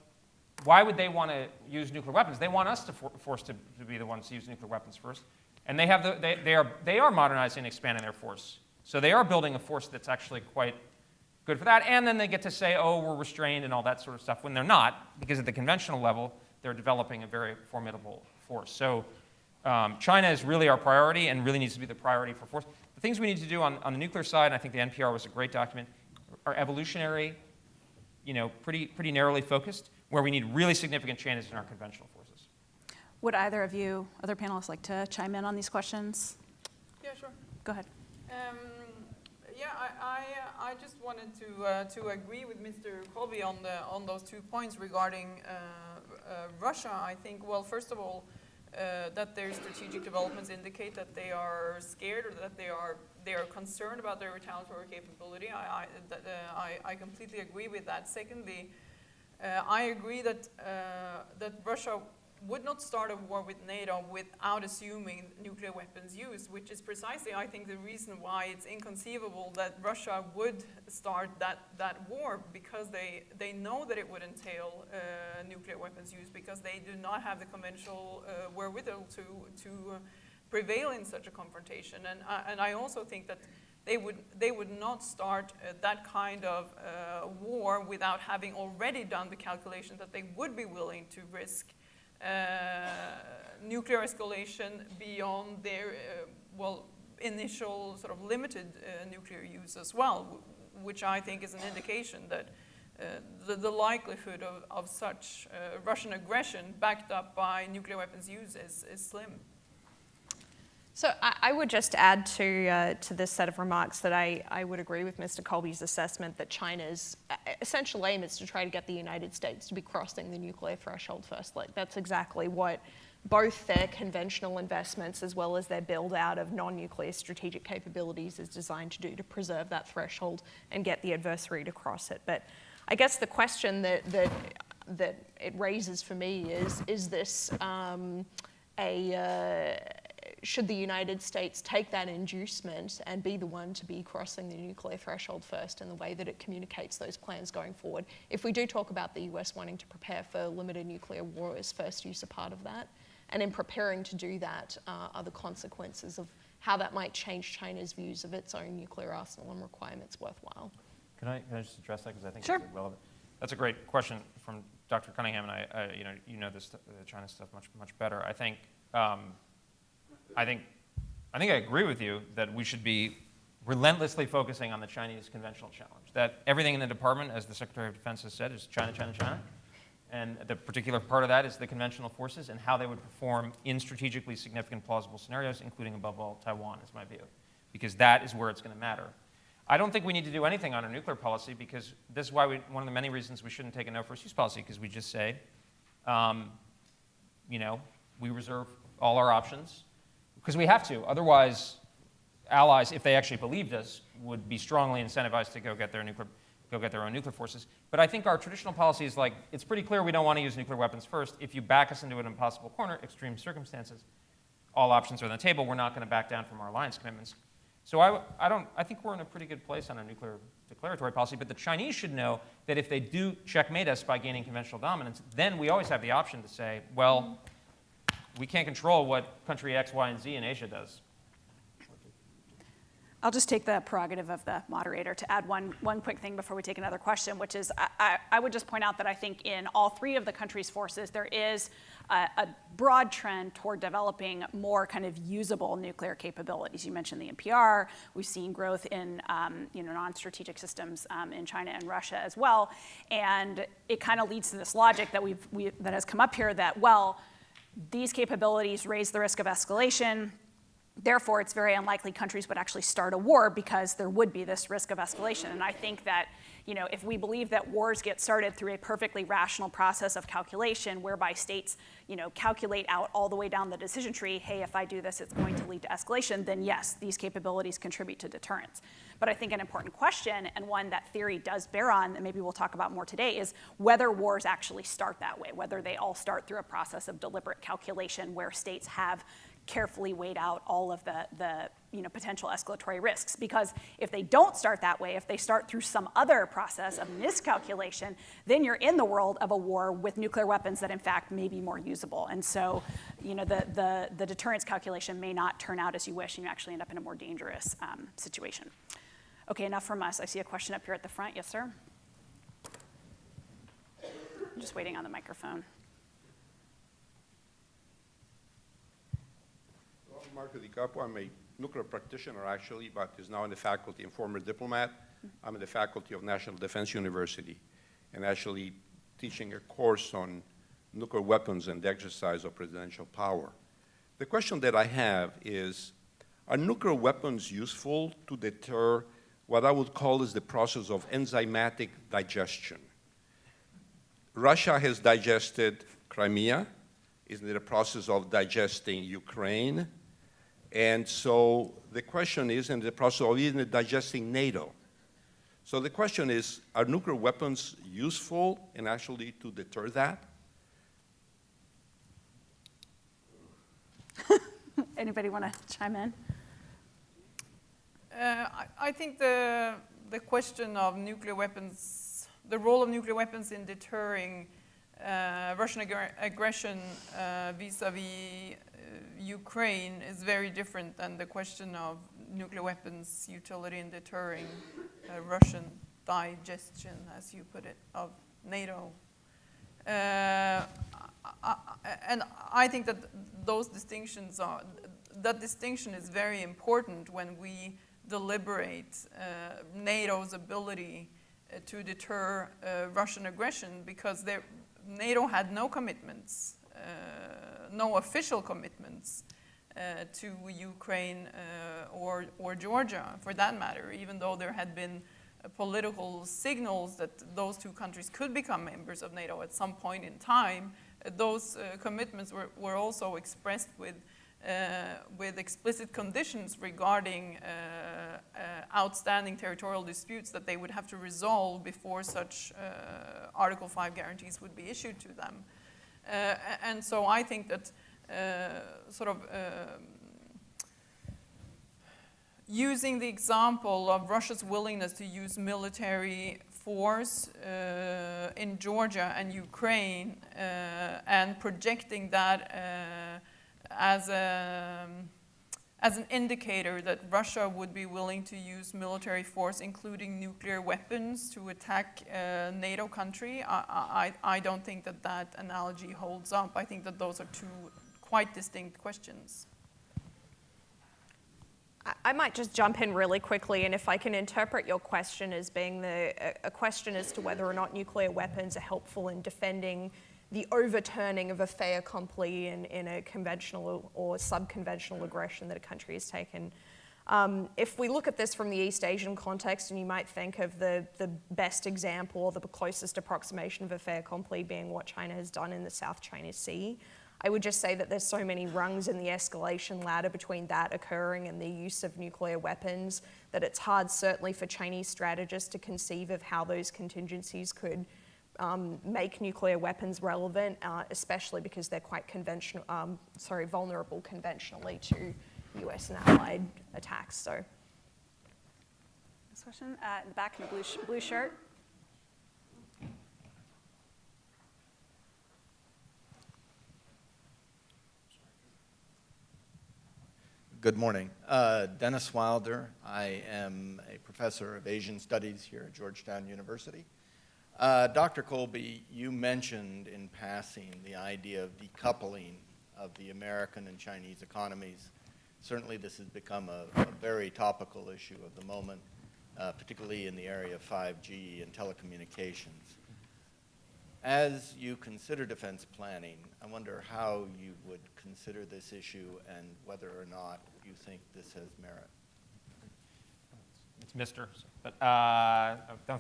why would they want to use nuclear weapons? They want us to force to be the ones to use nuclear weapons first. And they are modernizing and expanding their force. So they are building a force that's actually quite good for that. And then they get to say, oh, we're restrained and all that sort of stuff, when they're not, because at the conventional level, they're developing a very formidable force. So China is really our priority and really needs to be the priority for force. The things we need to do on the nuclear side, and I think the NPR was a great document, are evolutionary, pretty narrowly focused, where we need really significant changes in our conventional forces. Would either of you, other panelists, like to chime in on these questions? Yeah, sure. Go ahead. I just wanted to agree with Mr. Colby on those 2 points regarding Russia. I think, well, first of all, that their strategic developments indicate that they are scared, or that they are concerned about their retaliatory capability. I completely agree with that. Secondly, I agree that that Russia would not start a war with NATO without assuming nuclear weapons use, which is precisely, I think, the reason why it's inconceivable that Russia would start that war, because they know that it would entail nuclear weapons use, because they do not have the conventional wherewithal to prevail in such a confrontation. And I also think that they would not start that kind of war without having already done the calculation that they would be willing to risk nuclear escalation beyond their initial sort of limited nuclear use as well, which I think is an indication that the likelihood of such Russian aggression backed up by nuclear weapons use is slim. So I would just add to this set of remarks that I would agree with Mr. Colby's assessment that China's essential aim is to try to get the United States to be crossing the nuclear threshold first. Like, that's exactly what both their conventional investments as well as their build out of non-nuclear strategic capabilities is designed to do, to preserve that threshold and get the adversary to cross it. But I guess the question that it raises for me is this should the United States take that inducement and be the one to be crossing the nuclear threshold first in the way that it communicates those plans going forward? If we do talk about the US wanting to prepare for limited nuclear war, is first use a part of that? And in preparing to do that, are the consequences of how that might change China's views of its own nuclear arsenal and requirements worthwhile? Can I just address that, because I think Sure. it's relevant. That's a great question from Dr. Cunningham, and you know this the China stuff much better. I think I agree with you that we should be relentlessly focusing on the Chinese conventional challenge. That everything in the department, as the Secretary of Defense has said, is China, China, China. And the particular part of that is the conventional forces and how they would perform in strategically significant plausible scenarios, including, above all, Taiwan, is my view. Because that is where it's going to matter. I don't think we need to do anything on our nuclear policy, because this is why one of the many reasons we shouldn't take a no first use policy, because we just say, we reserve all our options, because we have to. Otherwise, allies, if they actually believed us, would be strongly incentivized to go get their own nuclear forces. But I think our traditional policy is like, it's pretty clear we don't want to use nuclear weapons first. If you back us into an impossible corner, extreme circumstances, all options are on the table. We're not going to back down from our alliance commitments. So I think we're in a pretty good place on our nuclear declaratory policy, but the Chinese should know that if they do checkmate us by gaining conventional dominance, then we always have the option to say, well, we can't control what country X, Y, and Z in Asia does. I'll just take the prerogative of the moderator to add one quick thing before we take another question, which is I would just point out that I think in all three of the country's forces, there is a broad trend toward developing more kind of usable nuclear capabilities. You mentioned the NPR. We've seen growth in non-strategic systems in China and Russia as well. And it kind of leads to this logic that that has come up here that, well, these capabilities raise the risk of escalation. Therefore, it's very unlikely countries would actually start a war because there would be this risk of escalation. And I think that, if we believe that wars get started through a perfectly rational process of calculation, whereby states, calculate out all the way down the decision tree, hey, if I do this, it's going to lead to escalation, then yes, these capabilities contribute to deterrence. But I think an important question, and one that theory does bear on, that maybe we'll talk about more today, is whether wars actually start that way, whether they all start through a process of deliberate calculation where states have carefully weighed out all of the potential escalatory risks. Because if they don't start that way, if they start through some other process of miscalculation, then you're in the world of a war with nuclear weapons that in fact may be more usable. And so, the deterrence calculation may not turn out as you wish, and you actually end up in a more dangerous situation. Okay, enough from us. I see a question up here at the front. Yes, sir? I'm just waiting on the microphone. Marco Di Capo. I'm a nuclear practitioner, actually, but is now in the faculty and former diplomat. I'm in the faculty of National Defense University and actually teaching a course on nuclear weapons and the exercise of presidential power. The question that I have is, are nuclear weapons useful to deter what I would call is the process of enzymatic digestion? Russia has digested Crimea, is in the process of digesting Ukraine, and so the question is in the process of even digesting NATO. So the question is, are nuclear weapons useful in actually to deter that? Anybody want to chime in? I think the question of nuclear weapons, the role of nuclear weapons in deterring Russian aggression vis-a-vis Ukraine is very different than the question of nuclear weapons utility in deterring Russian digestion, as you put it, of NATO. And I think that that distinction is very important when we deliberate NATO's ability to deter Russian aggression, because NATO had no commitments, no official commitments to Ukraine or Georgia, for that matter, even though there had been political signals that those two countries could become members of NATO at some point in time. Those commitments were also expressed with explicit conditions regarding outstanding territorial disputes that they would have to resolve before such Article 5 guarantees would be issued to them. And so I think that using the example of Russia's willingness to use military force in Georgia and Ukraine and projecting that as an indicator that Russia would be willing to use military force, including nuclear weapons, to attack a NATO country, I don't think that analogy holds up. I think that those are two quite distinct questions. I might just jump in really quickly, and if I can interpret your question as being a question as to whether or not nuclear weapons are helpful in defending the overturning of a fait accompli in a conventional or sub-conventional aggression that a country has taken. If we look at this from the East Asian context, and you might think of the best example or the closest approximation of a fait accompli being what China has done in the South China Sea, I would just say that there's so many rungs in the escalation ladder between that occurring and the use of nuclear weapons that it's hard, certainly for Chinese strategists, to conceive of how those contingencies could make nuclear weapons relevant, especially because they're quite vulnerable conventionally to US and allied attacks. So, This question in the back in the blue shirt. Good morning. Dennis Wilder. I am a professor of Asian Studies here at Georgetown University. Dr. Colby, you mentioned in passing the idea of decoupling of the American and Chinese economies. Certainly this has become a very topical issue of the moment, particularly in the area of 5G and telecommunications. As you consider defense planning, I wonder how you would consider this issue and whether or not you think this has merit. It's Mr. But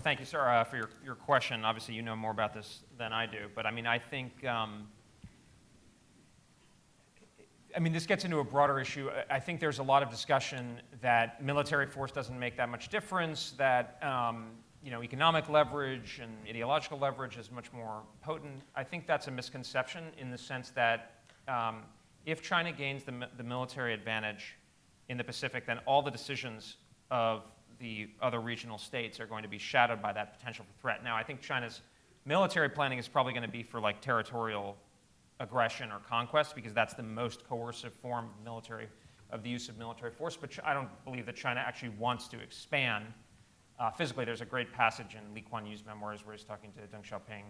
thank you, sir, for your question. Obviously, you know more about this than I do. But I mean, I think, this gets into a broader issue. I think there's a lot of discussion that military force doesn't make that much difference, that economic leverage and ideological leverage is much more potent. I think that's a misconception in the sense that if China gains the military advantage in the Pacific, then all the decisions of the other regional states are going to be shadowed by that potential threat. Now, I think China's military planning is probably going to be for like territorial aggression or conquest, because that's the most coercive form of the use of military force. But I don't believe that China actually wants to expand physically. There's a great passage in Lee Kuan Yew's memoirs where he's talking to Deng Xiaoping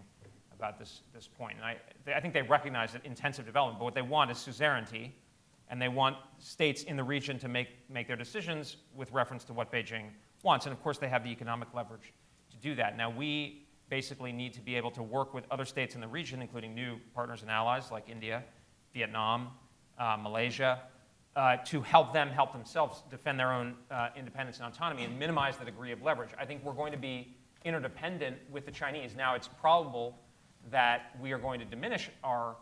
about this point. And I think they recognize that intensive development, but what they want is suzerainty, and they want states in the region to make their decisions with reference to what Beijing wants. And of course, they have the economic leverage to do that. Now, we basically need to be able to work with other states in the region, including new partners and allies like India, Vietnam, Malaysia, to help them help themselves defend their own independence and autonomy and minimize the degree of leverage. I think we're going to be interdependent with the Chinese. Now, it's probable that we are going to diminish our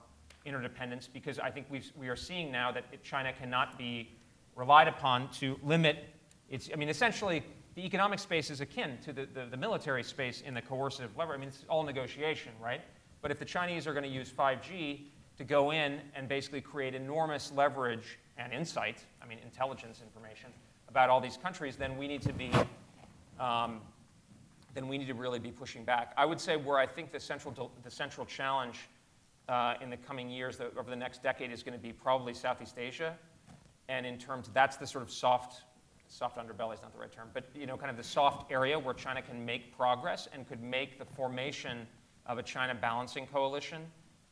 interdependence, because I think we are seeing now that China cannot be relied upon to limit its, essentially, the economic space is akin to the military space in the coercive lever. I mean, it's all negotiation, right? But if the Chinese are going to use 5G to go in and basically create enormous leverage and insight, I mean, intelligence information about all these countries, then we need to be, really be pushing back. I would say where I think the central challenge in the coming years, over the next decade, is going to be probably Southeast Asia, and in terms, that's the sort of soft underbelly is not the right term, but kind of the soft area where China can make progress and could make the formation of a China balancing coalition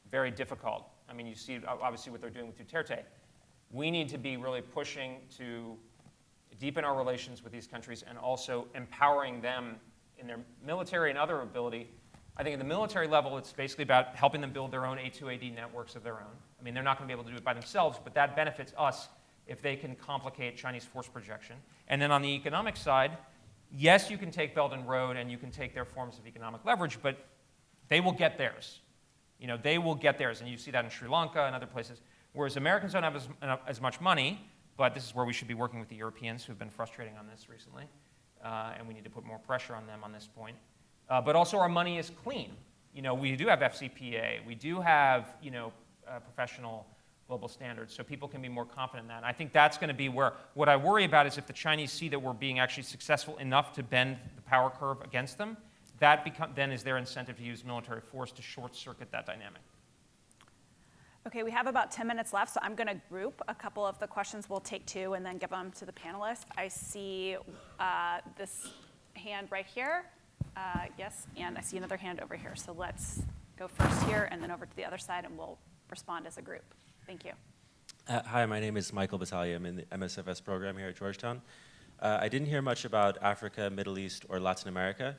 very difficult. I mean, you see obviously what they're doing with Duterte. We need to be really pushing to deepen our relations with these countries and also empowering them in their military and other ability. I think at the military level, it's basically about helping them build their own A2AD networks of their own. I mean, they're not going to be able to do it by themselves, but that benefits us if they can complicate Chinese force projection. And then on the economic side, yes, you can take Belt and Road and you can take their forms of economic leverage, but they will get theirs. They will get theirs, and you see that in Sri Lanka and other places. Whereas Americans don't have as much money, but this is where we should be working with the Europeans who've been frustrating on this recently, and we need to put more pressure on them on this point. But also our money is clean. We do have FCPA. We do have, professional global standards, so people can be more confident in that. And I think that's going to be where, what I worry about is if the Chinese see that we're being actually successful enough to bend the power curve against them, that then is their incentive to use military force to short-circuit that dynamic. Okay, we have about 10 minutes left, so I'm going to group a couple of the questions. We'll take two and then give them to the panelists. I see this hand right here. Yes, and I see another hand over here. So let's go first here and then over to the other side, and we'll respond as a group. Thank you. Hi, my name is Michael Battaglia. I'm in the MSFS program here at Georgetown. I didn't hear much about Africa, Middle East, or Latin America.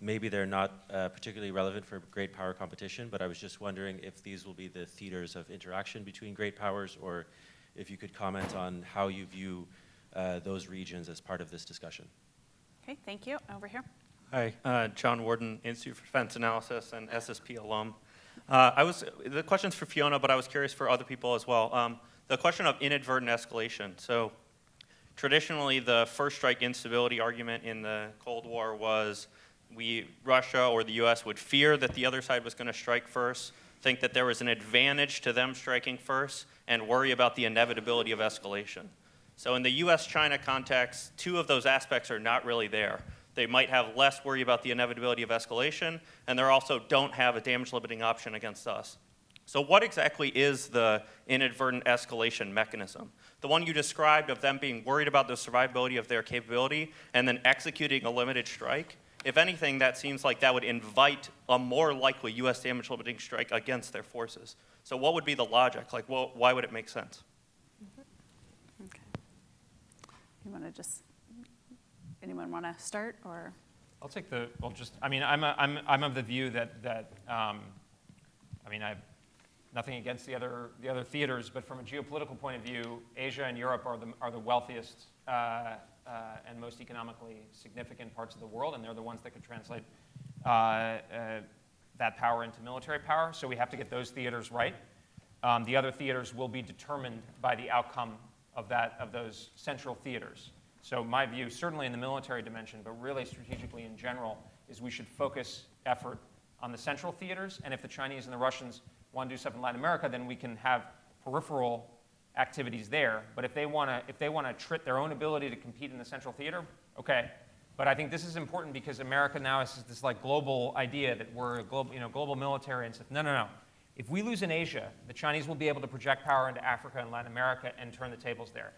Maybe they're not particularly relevant for great power competition, but I was just wondering if these will be the theaters of interaction between great powers, or if you could comment on how you view those regions as part of this discussion. Okay, thank you. Over here. Hi, John Warden, Institute for Defense Analysis and SSP alum. The question's for Fiona, but I was curious for other people as well. The question of inadvertent escalation. So traditionally, the first strike instability argument in the Cold War was Russia or the US would fear that the other side was going to strike first, think that there was an advantage to them striking first, and worry about the inevitability of escalation. So in the US-China context, two of those aspects are not really there. They might have less worry about the inevitability of escalation, and they also don't have a damage-limiting option against us. So what exactly is the inadvertent escalation mechanism? The one you described of them being worried about the survivability of their capability and then executing a limited strike? If anything, that seems like that would invite a more likely U.S. damage-limiting strike against their forces. So what would be the logic? Like, well, why would it make sense? Okay. You want to just... Anyone want to start, or? I'll take I'm of the view that I have nothing against the other theaters, but from a geopolitical point of view, Asia and Europe are the wealthiest and most economically significant parts of the world, and they're the ones that could translate that power into military power. So we have to get those theaters right. The other theaters will be determined by the outcome of those central theaters. So my view, certainly in the military dimension, but really strategically in general, is we should focus effort on the central theaters. And if the Chinese and the Russians want to do stuff in Latin America, then we can have peripheral activities there. But if they want to trick their own ability to compete in the central theater, okay. But I think this is important because America now is this like global idea that we're a global military and stuff. No. If we lose in Asia, the Chinese will be able to project power into Africa and Latin America and turn the tables there.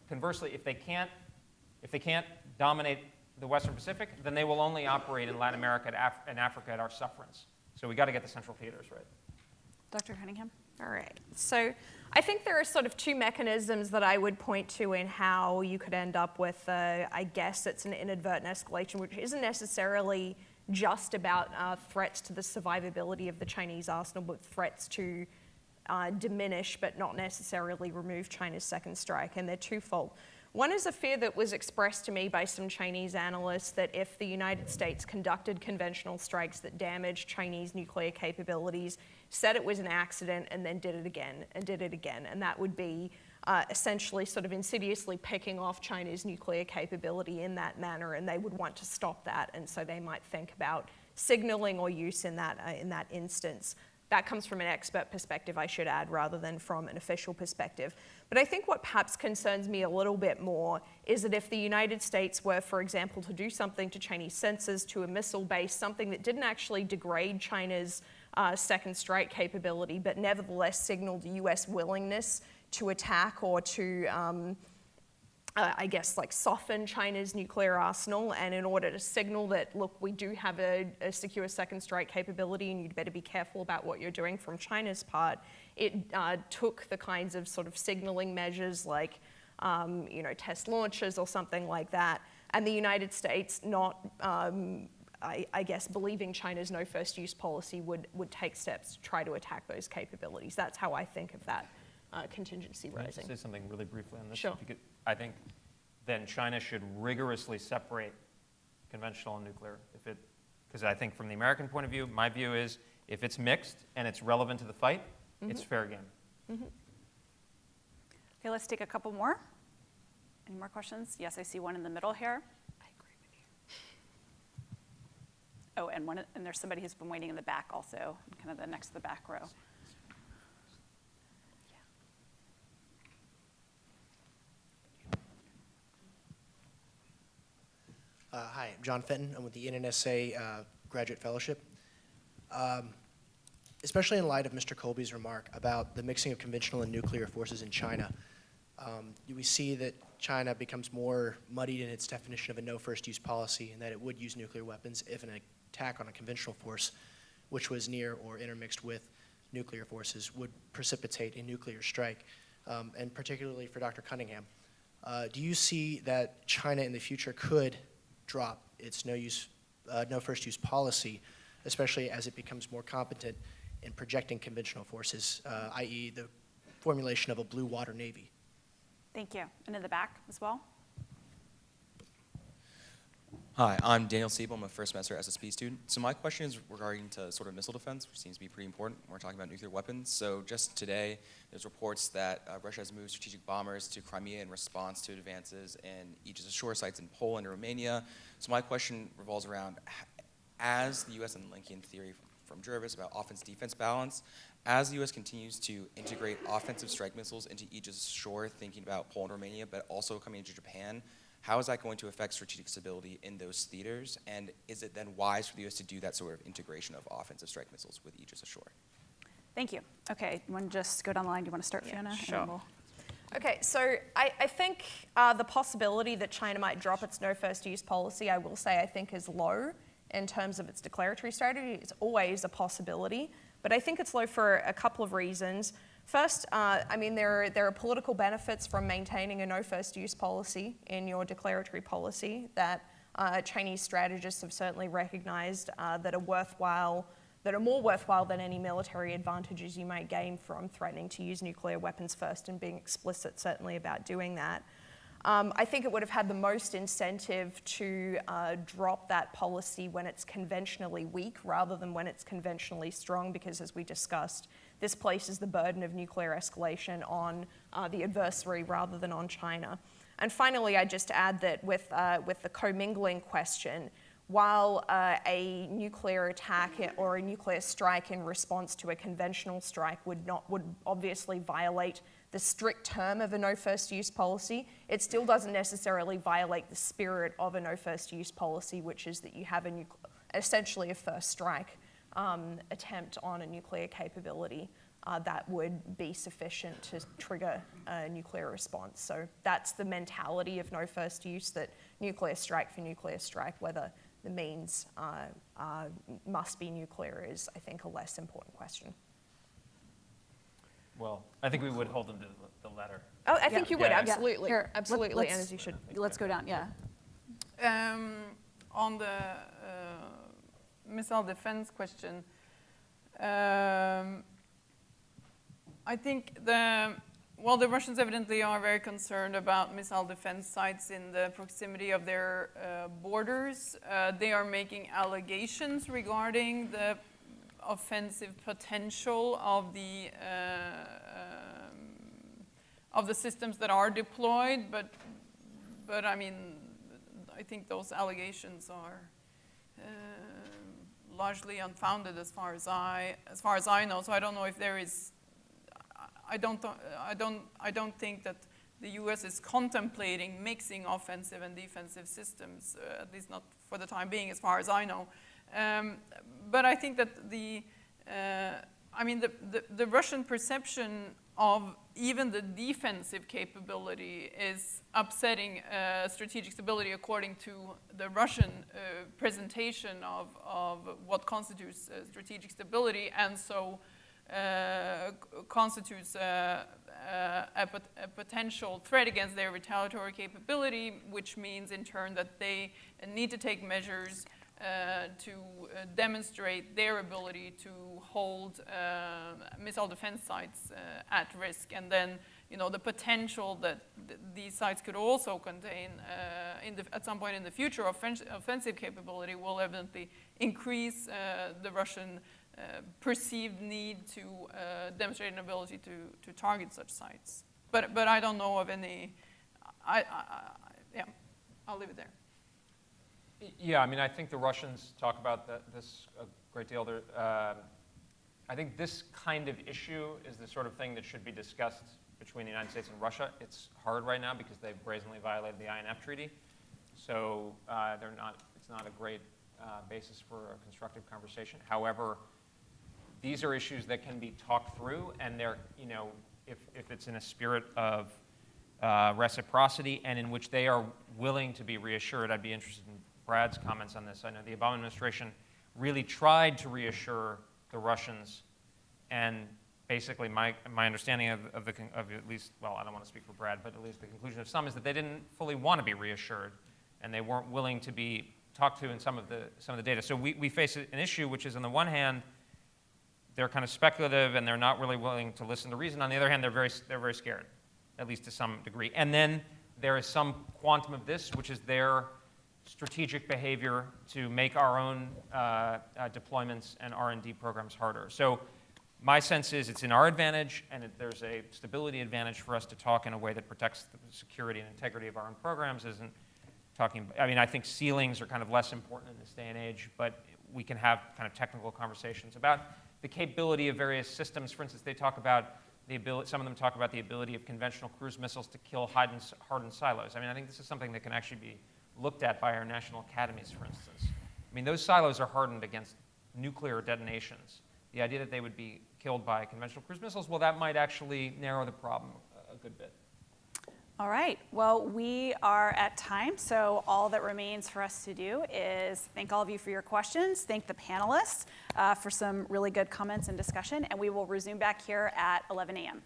Conversely, if they can't dominate the Western Pacific, then they will only operate in Latin America and Africa at our sufferance. So we got to get the central theaters right. Dr. Cunningham? All right. So I think there are sort of two mechanisms that I would point to in how you could end up with, I guess it's an inadvertent escalation, which isn't necessarily just about threats to the survivability of the Chinese arsenal, but threats to diminish but not necessarily remove China's second strike, and they're twofold. One is a fear that was expressed to me by some Chinese analysts that if the United States conducted conventional strikes that damaged Chinese nuclear capabilities, said it was an accident, and then did it again, and that would be essentially sort of insidiously picking off China's nuclear capability in that manner, and they would want to stop that, and so they might think about signaling or use in that instance. That comes from an expert perspective, I should add, rather than from an official perspective. But I think what perhaps concerns me a little bit more is that if the United States were, for example, to do something to Chinese sensors, to a missile base, something that didn't actually degrade China's second strike capability, but nevertheless signaled US willingness to attack or to, I guess, like soften China's nuclear arsenal, and in order to signal that, look, we do have a secure second strike capability and you'd better be careful about what you're doing from China's part, it took the kinds of sort of signaling measures like, test launches or something like that, and the United States not, I guess, believing China's no first use policy would take steps to try to attack those capabilities. That's how I think of that contingency rising. Can I say something really briefly on this? Sure. I think then China should rigorously separate conventional and nuclear. Because I think from the American point of view, my view is if it's mixed and it's relevant to the fight, it's fair game. Okay, let's take a couple more. Any more questions? Yes, I see one in the middle here. I agree with you. Oh, and there's somebody who's been waiting in the back also, kind of the next to the back row. Hi, I'm John Fenton. I'm with the NNSA Graduate Fellowship. Especially in light of Mr. Colby's remark about the mixing of conventional and nuclear forces in China, we see that China becomes more muddied in its definition of a no first use policy, and that it would use nuclear weapons if an attack on a conventional force, which was near or intermixed with nuclear forces, would precipitate a nuclear strike. And particularly for Dr. Cunningham, do you see that China in the future could drop its no first use policy, especially as it becomes more competent in projecting conventional forces, i.e. the formulation of a blue water navy? Thank you. And in the back as well? Hi, I'm Daniel Siebel. I'm a first semester SSP student. So my question is regarding to sort of missile defense, which seems to be pretty important when we're talking about nuclear weapons. So just today, there's reports that Russia has moved strategic bombers to Crimea in response to advances in Aegis Ashore sites in Poland and Romania. So my question revolves around, as the U.S. and Lincoln theory from Jervis about offense-defense balance, as the U.S. continues to integrate offensive strike missiles into Aegis Ashore, thinking about Poland and Romania, but also coming into Japan, how is that going to affect strategic stability in those theaters? And is it then wise for the U.S. to do that sort of integration of offensive strike missiles with Aegis Ashore? Thank you. Okay, you want to just go down the line? Do you want to start, Fiona? Sure. Okay, so I think the possibility that China might drop its no first use policy, I will say, I think is low in terms of its declaratory strategy. It's always a possibility, but I think it's low for a couple of reasons. First, I mean, there are political benefits from maintaining a no first use policy in your declaratory policy that Chinese strategists have certainly recognized that are more worthwhile than any military advantages you might gain from threatening to use nuclear weapons first and being explicit certainly about doing that. I think it would have had the most incentive to drop that policy when it's conventionally weak rather than when it's conventionally strong, because as we discussed, this places the burden of nuclear escalation on the adversary rather than on China. And finally, I just add that with the commingling question, while a nuclear attack or a nuclear strike in response to a conventional strike would obviously violate the strict term of a no first use policy, it still doesn't necessarily violate the spirit of a no first use policy, which is that you have essentially a first strike attempt on a nuclear capability that would be sufficient to trigger a nuclear response. So that's the mentality of no first use, that nuclear strike for nuclear strike, whether the means must be nuclear, is, I think, a less important question. Well, I think we would hold them to the letter. Oh, I think you would, Yeah. absolutely. Here, absolutely, and as you should. Let's go down, yeah. On the missile defense question, I think the Russians evidently are very concerned about missile defense sites in the proximity of their borders. They are making allegations regarding the offensive potential of the the systems that are deployed, but I mean, I think those allegations are largely unfounded as far as I know. So I don't know if there is. I don't think that the U.S. is contemplating mixing offensive and defensive systems, at least not for the time being, as far as I know. But I think that the Russian perception of even the defensive capability is upsetting strategic stability according to the Russian presentation of what constitutes strategic stability, and so constitutes a potential threat against their retaliatory capability, which means in turn that they need to take measures to demonstrate their ability to hold missile defense sites at risk. And then, the potential that these sites could also contain, at some point in the future, offensive capability will evidently increase the Russian perceived need to demonstrate an ability to target such sites. But I don't know of any. Yeah, I'll leave it there. Yeah, I mean, I think the Russians talk about this a great deal. I think this kind of issue is the sort of thing that should be discussed between the United States and Russia. It's hard right now because they've brazenly violated the INF Treaty. So it's not a great basis for a constructive conversation. However, these are issues that can be talked through, and they're, if it's in a spirit of reciprocity and in which they are willing to be reassured. I'd be interested in Brad's comments on this. I know the Obama administration really tried to reassure the Russians, and basically my understanding of at least, well, I don't want to speak for Brad, but at least the conclusion of some is that they didn't fully want to be reassured, and they weren't willing to be talked to in some of the data. So we face an issue which is, on the one hand, they're kind of speculative and they're not really willing to listen to reason. On the other hand, they're very scared, at least to some degree. And then there is some quantum of this, which is their strategic behavior to make our own deployments and R&D programs harder. So my sense is it's in our advantage, and there's a stability advantage for us to talk in a way that protects the security and integrity of our own programs. I think ceilings are kind of less important in this day and age, but we can have kind of technical conversations about the capability of various systems. For instance, they talk about some of them talk about the ability of conventional cruise missiles to kill hardened silos. I think this is something that can actually be looked at by our national academies, for instance. Those silos are hardened against nuclear detonations. The idea that they would be killed by conventional cruise missiles, well, that might actually narrow the problem a good bit. All right, well, we are at time, so all that remains for us to do is thank all of you for your questions, thank the panelists for some really good comments and discussion, and we will resume back here at 11 a.m.